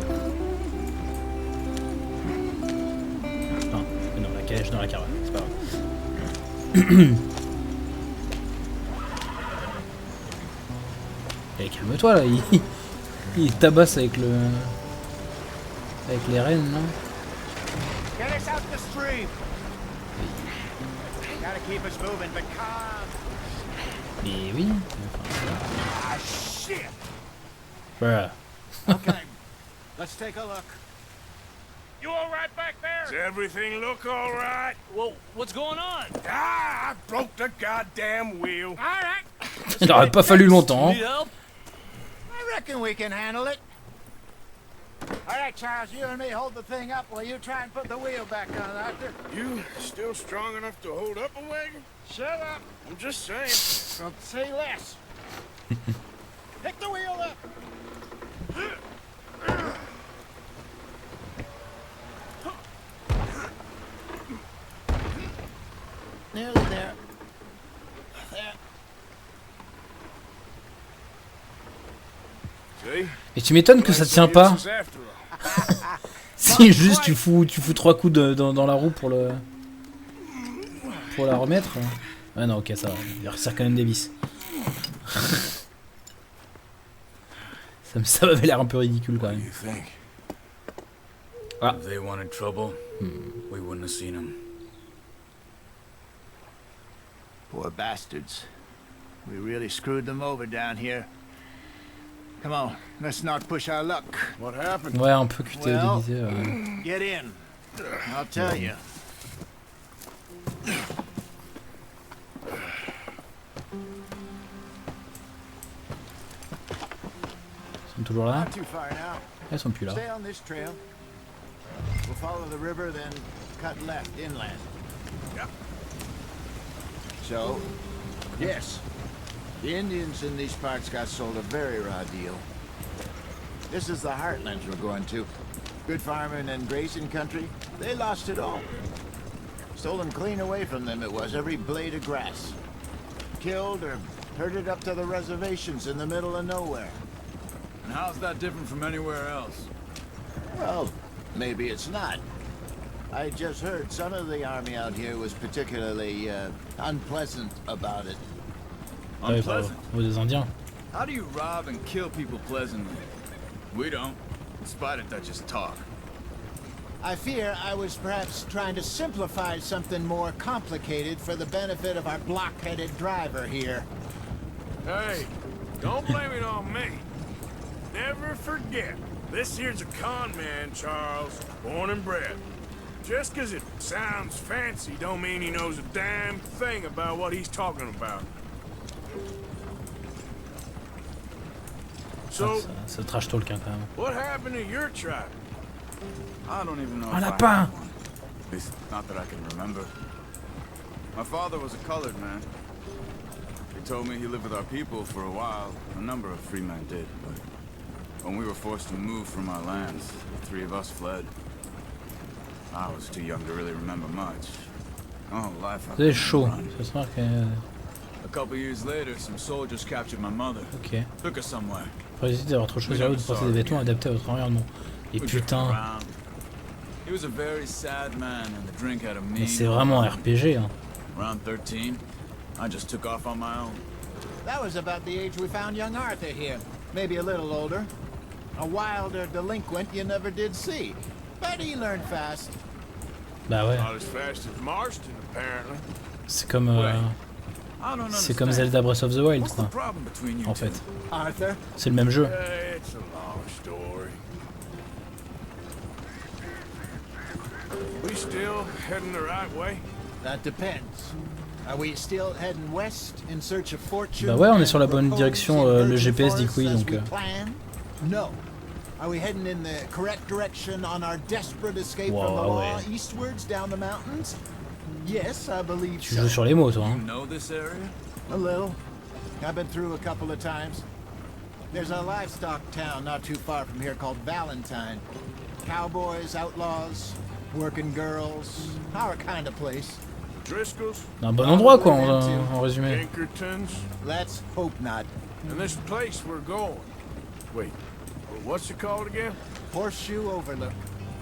Non, la calèche dans la caravane, c'est pas grave. Et calme-toi là, il tabasse avec le... avec les rennes là. Get us out the stream. Gotta keep us moving, but calm. Mais oui. Ah, shit. Voilà. Okay, let's take a look. You all right back there? Does everything look all right? Well, what's going on? Ah, I broke the goddamn wheel. All right. Il n'aurait pas fallu longtemps. Need help? I reckon we can handle it. All right, Charles, you and me hold the thing up while you try and put the wheel back on, Arthur. You still strong enough to hold up a wagon? Shut up. I'm just saying. Don't say less. Pick the wheel up. Nearly there. There. See? Mais tu m'étonnes que ça tient pas. Si juste tu fous 3 coups dans la roue pour la remettre. Ah non, ok, ça va. Il resserre quand même des vis. ça m'avait l'air un peu ridicule quand même. Ah. If they wanted trouble, we wouldn't have seen them. Poor bastards. We really screwed them over down here. Come on, let's not push our luck. What happened? Ouais, un peu cuté Well, déguisé. get in. I'll tell you. Ils sont toujours là? Not too far now. Ils sont plus là. Stay on this trail. We'll follow the river, then cut left inland. Yep. So, yes, the Indians in these parts got sold a very raw deal. This is the heartlands we're going to. Good farming and grazing country, they lost it all. Stolen clean away from them it was, every blade of grass. Killed or herded up to the reservations in the middle of nowhere. And how's that different from anywhere else? Well, maybe it's not. I just heard some of the army out here was particularly unpleasant about it. Unpleasant? Des Indiens. How do you rob and kill people pleasantly? We don't, in spite of Dutch's talk. I fear I was perhaps trying to simplify something more complicated for the benefit of our block-headed driver here. Hey, don't blame it on me. Never forget, this here's a con man, Charles, born and bred. Just 'cause it sounds fancy don't mean he knows a damn thing about what he's talking about. So, C'est trash talk quand même. what happened to your tribe? I don't even know Un if I lapin! have one. At least, not that I can remember. My father was a colored man. He told me he lived with our people for a while. A number of free men did, but when we were forced to move from our lands, the 3 of us fled. I was too young to really remember much. Oh, life. C'est chaud. Ça se marque. A couple years later, some soldiers captured my mother. Ok. Took her somewhere. Pour éviter d'avoir trop choisi de porter des vêtements adaptés à votre environnement. Et putain. He was a very sad man and the drink had a mean. Mais c'est vraiment un RPG. Hein. Around 13, I just took off on my own. That was about the age we found young Arthur here. Maybe a little older. A wilder delinquent you never did see. But he learned fast. Bah ouais. Not as fast as Marston, apparently. C'est comme Zelda Breath of the Wild, quoi. En fait. Arthur? C'est le même jeu. It's a long story. We still heading the right way? That depends. Are we still heading west in search of fortune? Bah ouais, on est sur la bonne direction. Le GPS dit que oui, donc. No. Are we heading in the correct direction on our desperate escape Wow, from the law ouais. eastwards down the mountains? Yes, I believe Tu so. joues sur les mots, toi. Hein. You know this area? A little. I've been through a couple of times. There's a livestock town not too far from here called Valentine. Cowboys, outlaws, working girls, our kind of place. Driscoll's? Un bon endroit, quoi, en résumé. Pinkertons? Let's hope not. And this place we're going. Wait, what's it called again? Horseshoe Overlook.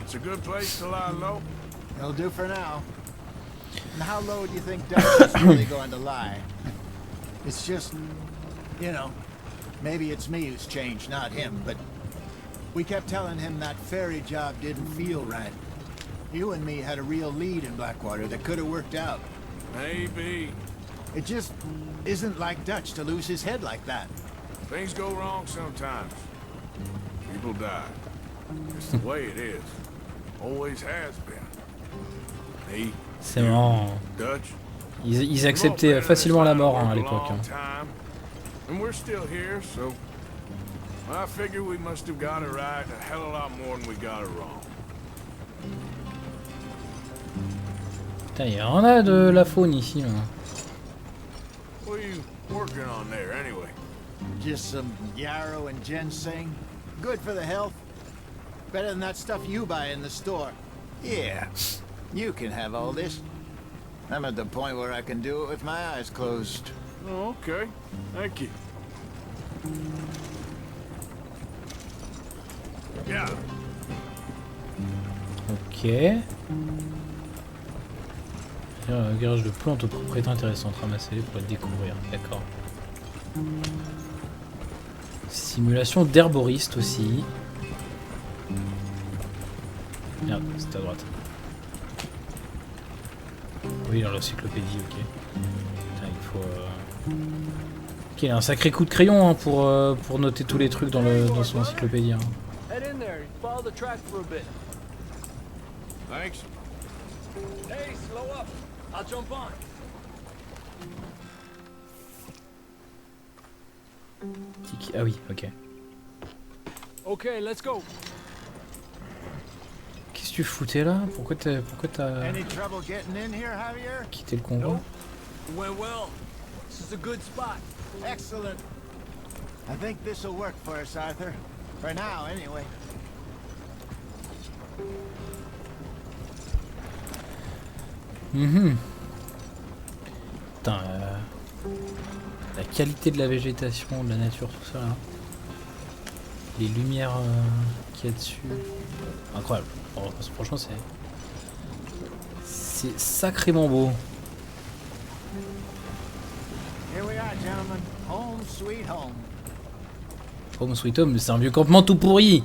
It's a good place to lie low? It'll do for now. And how low do you think Dutch is really going to lie? It's just, you know, maybe it's me who's changed, not him, but we kept telling him that ferry job didn't feel right. You and me had a real lead in Blackwater that could have worked out. Maybe. It just isn't like Dutch to lose his head like that. Things go wrong sometimes. People die. It's the way it is. Always has been. Me, C'est marrant. Dutch. Ils acceptaient facilement la mort hein, à l'époque. Hein. And we're still here, so I figure we must have got it right a hell of a lot more than we got it wrong. Putain, il y en a de la faune ici. Hein. What are you working on there, anyway? Just some yarrow and ginseng. Good for the health. Better than that stuff you buy in the store. Yeah, you can have all this. I'm at the point where I can do it with my eyes closed. Oh, okay. Thank you. Yeah. Ok. Un garage de plantes aux propriétés intéressantes. Ramassez-les pour les découvrir. D'accord. Simulation d'herboriste aussi. Merde, c'est à droite. Oui, dans l'encyclopédie, ok. Putain, il faut... Ok, il a un sacré coup de crayon hein, pour noter tous les trucs dans son encyclopédie. Hein. Head in there. Follow the track for a bit. Thanks. Hey, slow up. I'll jump on. Ah oui, ok. Okay, let's go. Qu'est-ce que tu foutais là? Pourquoi t'as Any trouble getting in here, Javier? quitté le convoi? Went well. This is a good spot. Excellent. I think this will work for us, Arthur. For now, anyway. Putain, la qualité de la végétation, de la nature, tout ça là. Les lumières qu'il y a dessus. Incroyable. Franchement, c'est sacrément beau. Here we are, gentlemen. Home sweet home. Home sweet home, c'est un vieux campement tout pourri.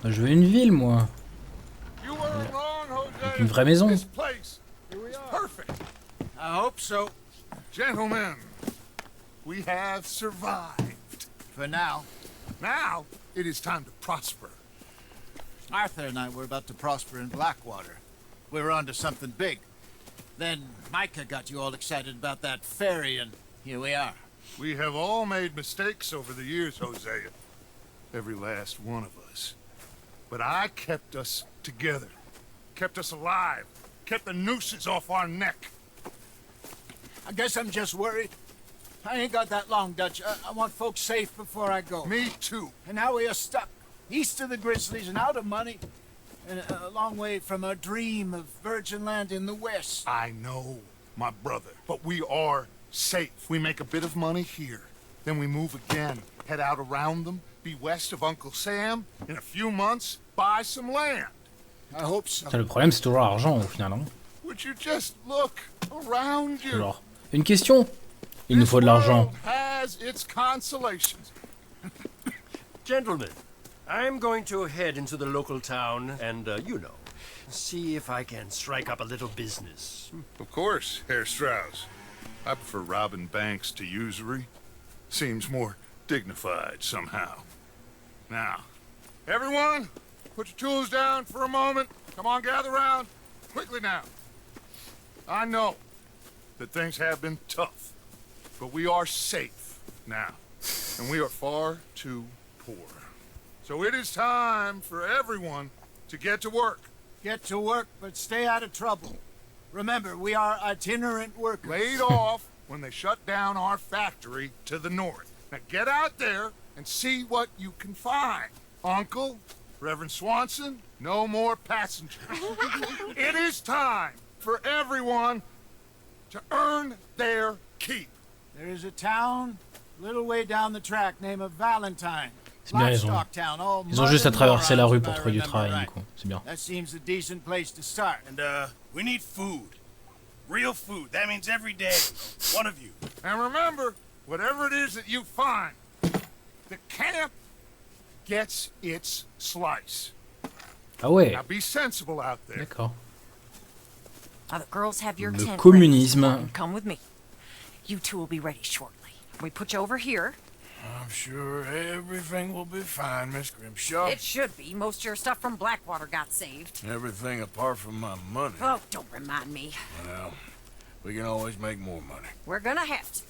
Moi, je veux une ville, moi. Avec une vraie maison. This place is perfect. I hope so. Gentlemen, we have survived. For now. Now, it is time to prosper. Arthur and I were about to prosper in Blackwater. We were onto something big. Then Micah got you all excited about that ferry, and here we are. We have all made mistakes over the years, Hosea. Every last one of us. But I kept us together. Kept us alive. Kept the nooses off our neck. I guess I'm just worried. I ain't got that long, Dutch. I want folks safe before I go. Me too. And now we are stuck. East of the Grizzlies and out of money. And a long way from our dream of virgin land in the west. I know, my brother. But we are safe. We make a bit of money here. Then we move again. Head out around them. Be west of Uncle Sam. In a few months, buy some land. I hope so. Putain, le problème, c'est toujours l'argent au final. Hein. Would you just look around you? Genre, une question. Il nous faut de l'argent. Has its consolations. Gentlemen, I'm going to head into the local town and, see if I can strike up a little business. Of course, Herr Strauss. I prefer robbing banks to usury. Seems more dignified somehow. Now, everyone, put your tools down for a moment. Come on, gather round. Quickly now. I know that things have been tough, but we are safe now, and we are far too poor. So it is time for everyone to get to work. Get to work, but stay out of trouble. Remember, we are itinerant workers. Laid off when they shut down our factory to the north. Now get out there and see what you can find. Uncle, Reverend Swanson, no more passengers. It is time for everyone to earn their keep. There is a town a little way down the track named Valentine. C'est bien, ils ont juste à traverser la rue pour trouver du travail, du coup. C'est bien. That seems a decent place to start. And, we need food. Real food. That means every day. One of you. And remember, whatever it is that you find, the camp gets its slice. Ah ouais. Now be sensible out there. D'accord. Now the girls have your Le tent communisme. ready, so come with me. You two will be ready shortly. We put you over here. I'm sure everything will be fine, Miss Grimshaw. It should be. Most of your stuff from Blackwater got saved. Everything apart from my money. Oh, don't remind me. Well, we can always make more money. We're gonna have to.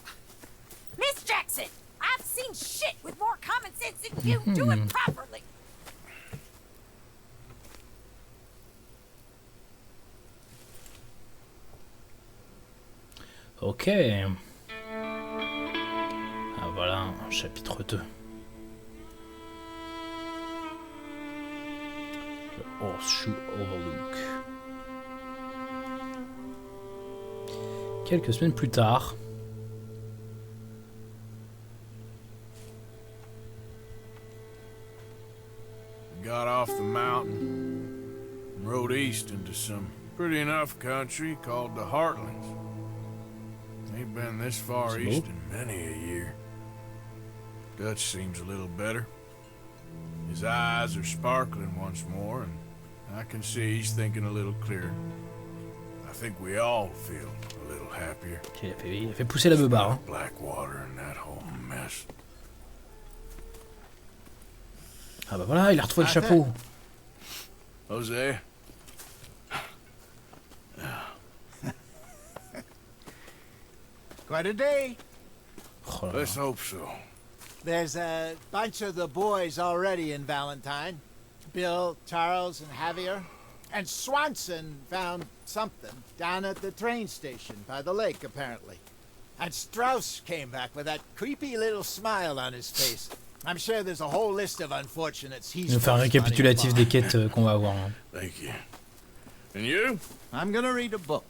Miss Jackson, I've seen shit with more common sense than you. Do it properly. Ok. Ah voilà, chapitre 2. Le Horseshoe Overlook. Quelques semaines plus tard. off the mountain and rode east into some pretty enough country called the Heartlands. Ain't been this far east in many a year. Dutch seems a little better. His eyes are sparkling once more, and I can see he's thinking a little clearer. I think we all feel a little happier. Il a fait pousser la beubare. Hein. Blackwater and that whole mess. Ah bah voilà, il a retrouvé le chapeau. Jose. Quite a day. Oh, let's hope so. There's a bunch of the boys already in Valentine. Bill, Charles, and Javier. And Swanson found something down at the train station by the lake, apparently. And Strauss came back with that creepy little smile on his face. I'm sure there's a whole list of unfortunates he's... Il nous fait un récapitulatif des quêtes qu'on va avoir. Hein. Thank you. And you? I'm gonna read a book.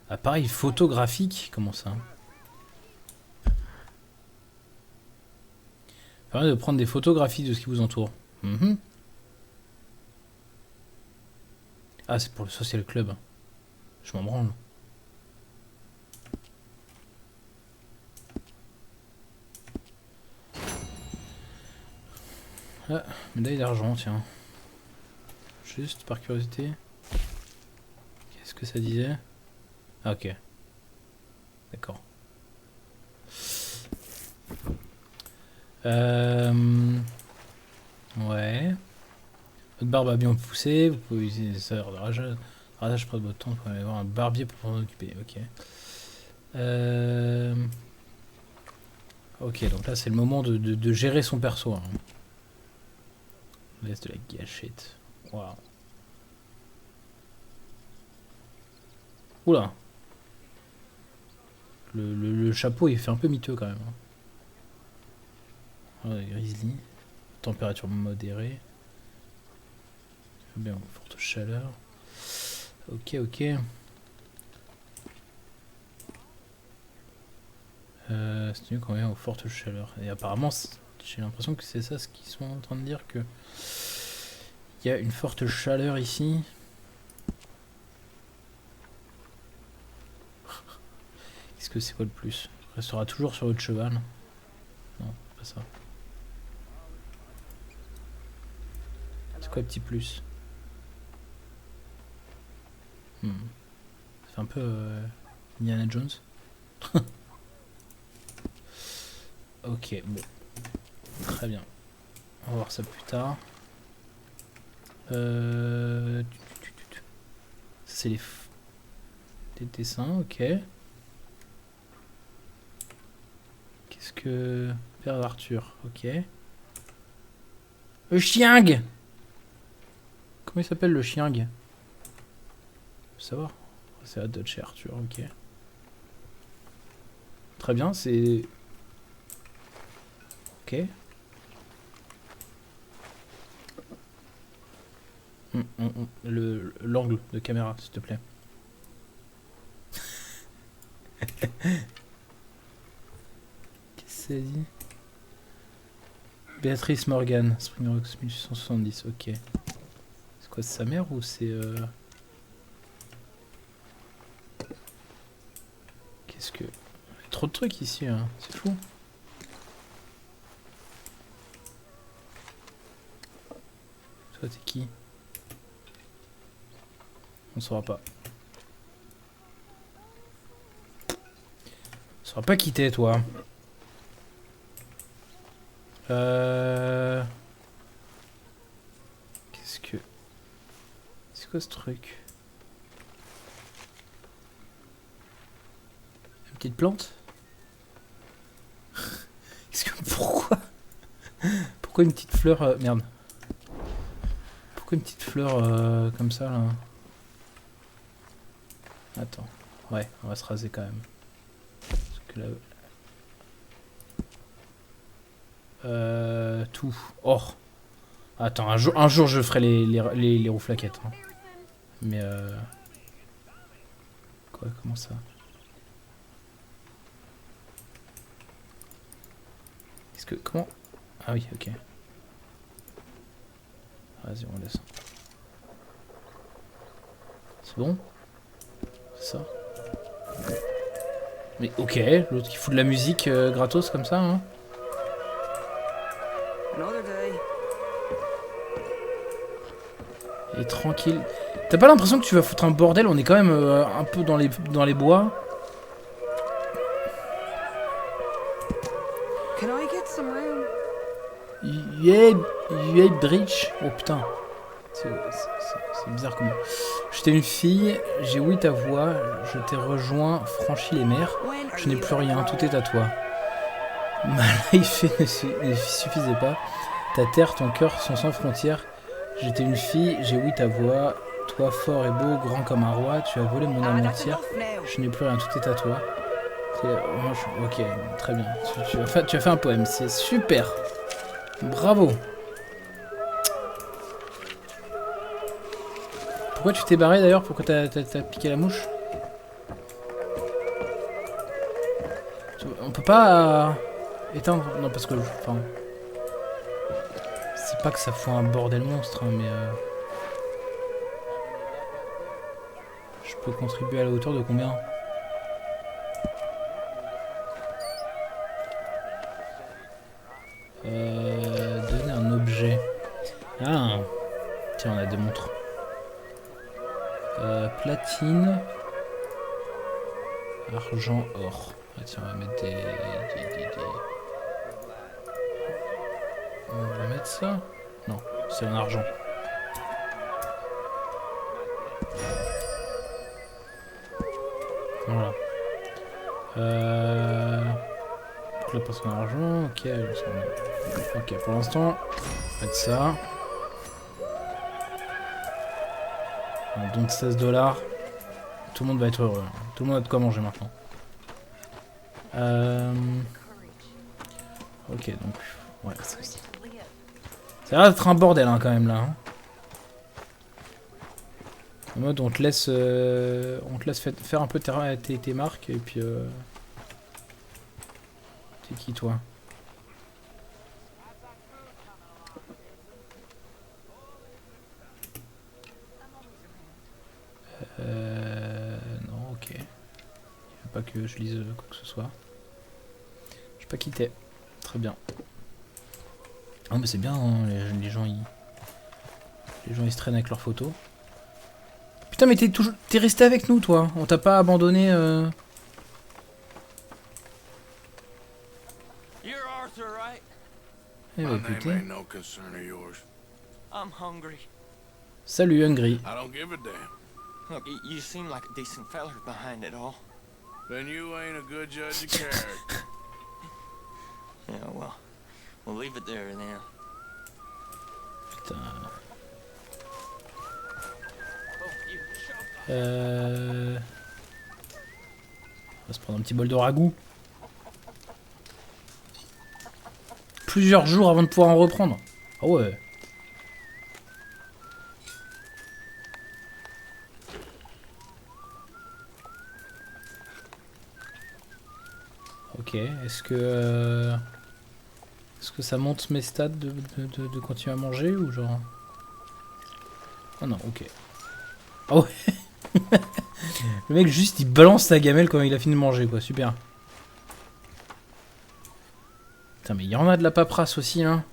Appareil photographique, comment ça? Permet de prendre des photographies de ce qui vous entoure. Ah, c'est pour le social club. Je m'en branle. Ah, médaille d'argent, tiens. Juste par curiosité. Qu'est-ce que ça disait? Ah, ok. D'accord. Ouais. Votre barbe a bien poussé. Vous pouvez utiliser des serres de rasage près de votre temps. Vous pouvez avoir un barbier pour vous en occuper. Ok. Ok, donc là c'est le moment de gérer son perso. Hein. Laisse de la gâchette. Waouh. Oula. Le chapeau il fait un peu miteux quand même. Hein. Ouais, grizzly. Température modérée. Bien, forte chaleur. Ok, ok. C'est mieux quand même aux fortes chaleurs. Et apparemment, j'ai l'impression que c'est ça ce qu'ils sont en train de dire, que il y a une forte chaleur ici. Est-ce que c'est quoi le plus? Restera toujours sur votre cheval? Non, pas ça. C'est quoi le petit plus? Ça fait un peu Indiana Jones. Ok, bon. Très bien. On va voir ça plus tard. Ça c'est les dessins, ok. Qu'est-ce que... Père d'Arthur, ok. Le chiang! Comment il s'appelle le chiang? Faut savoir. C'est la Dutch et Arthur, ok. Très bien, c'est... Ok. L'angle de caméra, s'il te plaît. Qu'est-ce que ça dit? Béatrice Morgan, Spring Rocks 1870, ok. C'est quoi, sa mère ou c'est... Qu'est-ce que... Trop de trucs ici, hein. C'est fou. Toi, t'es qui? On saura pas. On saura pas qui t'es, toi. Qu'est-ce que... C'est quoi ce truc? Une petite plante? Qu'est-ce que... Pourquoi? Pourquoi une petite fleur... Merde. Pourquoi une petite fleur comme ça, là? Attends. Ouais, on va se raser quand même. Parce que là... tout. Or. Attends, un jour je ferai les rouflaquettes. Hein. Mais quoi, comment ça? Qu'est-ce que... Comment... Ah oui, ok. Vas-y, on laisse. C'est bon? C'est ça? Mais ok, l'autre qui fout de la musique gratos comme ça, hein. Et tranquille. T'as pas l'impression que tu vas foutre un bordel? On est quand même un peu dans les bois. You ate bridge. Oh putain. C'est bizarre comme... J'étais une fille, j'ai ouï ta voix, je t'ai rejoint, franchi les mers. Je n'ai plus rien, tout est à toi. Ma life ne suffisait pas. Ta terre, ton cœur sont sans frontières. J'étais une fille, j'ai ouï ta voix. Toi, fort et beau, grand comme un roi, tu as volé mon âme entière. Je n'ai plus rien, tout est à toi. Ok, très bien. Tu as fait un poème, c'est super. Bravo. Pourquoi tu t'es barré d'ailleurs? Pourquoi t'as piqué la mouche? On peut pas éteindre? Non, parce que... Enfin... C'est pas que ça fout un bordel monstre, hein, mais... Je peux contribuer à la hauteur de combien? Donner un objet. Ah. Tiens, on a des montres. Platine. Argent, or. Ah, tiens, on va mettre des... On va mettre ça? Non, c'est en argent. Voilà. Donc là, passe en argent. Ok, ok, pour l'instant, on va mettre ça. Un don de 16 $. Tout le monde va être heureux. Tout le monde a de quoi manger maintenant. Ok, donc... Ouais, ça a l'air d'être un bordel hein, quand même là. Hein. En mode on te laisse faire un peu tes marques et puis... T'es qui toi? Non, ok. Il ne faut pas que je lise quoi que ce soit. Je sais pas qui t'es. Très bien. Oh mais c'est bien, hein, les gens ils se traînent avec leurs photos. Putain mais t'es resté avec nous toi. On t'a pas abandonné. You're Arthur, right? Eh bah écoutez. No concern of yours. I'm hungry. Salut Hungry. I don't give a damn. Look, you seem like a decent fella behind it all. Then you ain't a good judge of character. Yeah, well, we'll leave it there then. Putain. On va se prendre un petit bol de ragoût. Plusieurs jours avant de pouvoir en reprendre. Ah ouais. Ok, est-ce que ça monte mes stats de continuer à manger ou genre... Oh non, ok. Oh ouais. Le mec juste il balance sa gamelle quand il a fini de manger quoi, super. Putain mais il y en a de la paperasse aussi hein.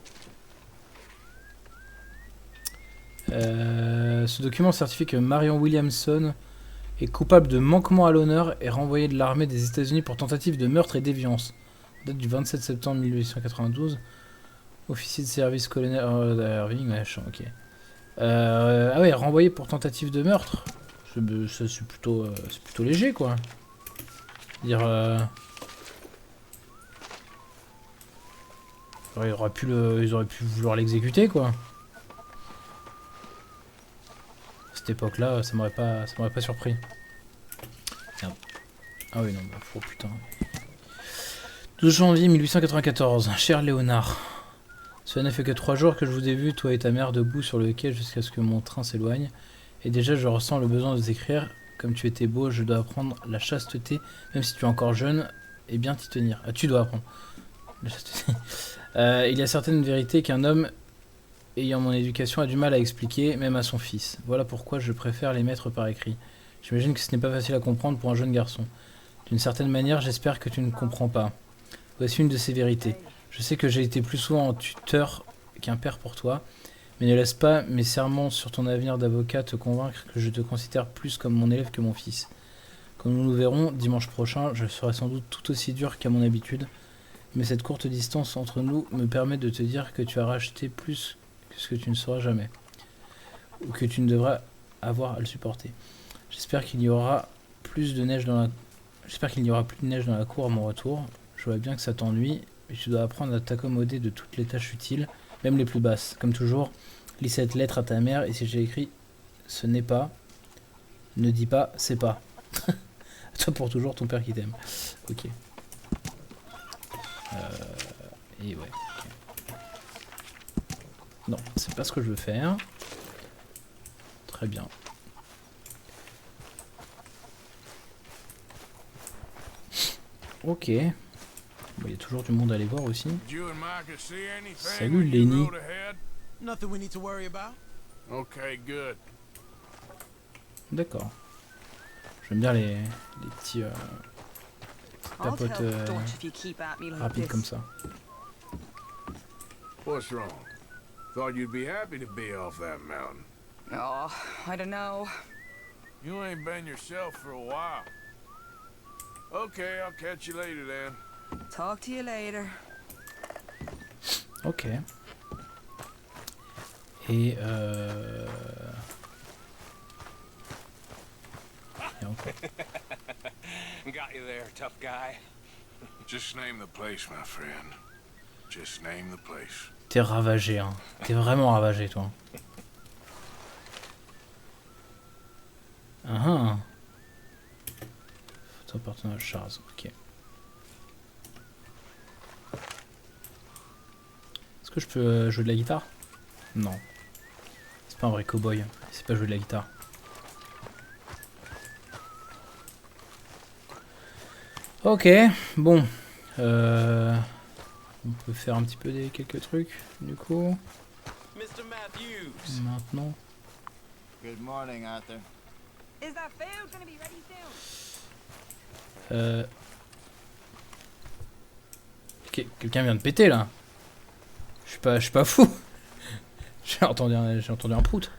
Ce document certifie que Marion Williamson est coupable de manquement à l'honneur et renvoyé de l'armée des États-Unis pour tentative de meurtre et déviance. Date du 27 septembre 1892. Officier de service colonel Irving, ouais, ok. Ah ouais, renvoyé pour tentative de meurtre. C'est plutôt léger quoi. Dire ils auraient pu vouloir l'exécuter quoi. À cette époque-là, ça m'aurait pas surpris. Merde. Ah oui non, bah, oh putain. 12 janvier 1894, cher Léonard. Cela n'a fait que 3 jours que je vous ai vu, toi et ta mère, debout sur le quai jusqu'à ce que mon train s'éloigne. Et déjà, je ressens le besoin de vous écrire. Comme tu étais beau, je dois apprendre la chasteté, même si tu es encore jeune, et bien t'y tenir. Ah, tu dois apprendre. Il y a certaines vérités qu'un homme ayant mon éducation a du mal à expliquer, même à son fils. Voilà pourquoi je préfère les mettre par écrit. J'imagine que ce n'est pas facile à comprendre pour un jeune garçon. D'une certaine manière, j'espère que tu ne comprends pas. Voici une de ces vérités. Je sais que j'ai été plus souvent un tuteur qu'un père pour toi, mais ne laisse pas mes serments sur ton avenir d'avocat te convaincre que je te considère plus comme mon élève que mon fils. Comme nous le verrons dimanche prochain, je serai sans doute tout aussi dur qu'à mon habitude, mais cette courte distance entre nous me permet de te dire que tu as racheté plus que ce que tu ne sauras jamais, ou que tu ne devras avoir à le supporter. J'espère qu'il y aura plus de neige dans la... J'espère qu'il n'y aura plus de neige dans la cour à mon retour. Je vois bien que ça t'ennuie, mais tu dois apprendre à t'accommoder de toutes les tâches utiles, même les plus basses. Comme toujours, lis cette lettre à ta mère, et si j'ai écrit « ce n'est pas », ne dis pas « c'est pas ». À toi pour toujours, ton père qui t'aime. Ok. Et ouais. Okay. Non, c'est pas ce que je veux faire. Très bien. Ok. Bon, il y a toujours du monde à aller voir aussi. Salut Lenny. Nothing we need to worry about. Okay, good. D'accord. J'aime bien les petits tapotes rapides comme ça. What's wrong? Thought you'd be happy to be off that mountain. Oh, I don't know. You ain't been yourself for a while. Okay, I'll catch you later then. Talk to you later. Ok. Et Got you there, tough guy. Just name the place, my friend. Just name the place. T'es ravagé, hein. T'es vraiment ravagé, toi. Ah. Photo personnage Charles, ok. Est-ce que je peux jouer de la guitare? Non. C'est pas un vrai cow-boy. C'est pas jouer de la guitare. Ok, bon. On peut faire un petit peu quelques trucs, du coup. Mr. Matthews. Maintenant. Good morning, Arthur. Is that food gonna be ready soon? Quelqu'un vient de péter là. Je suis pas fou. J'ai entendu un prout.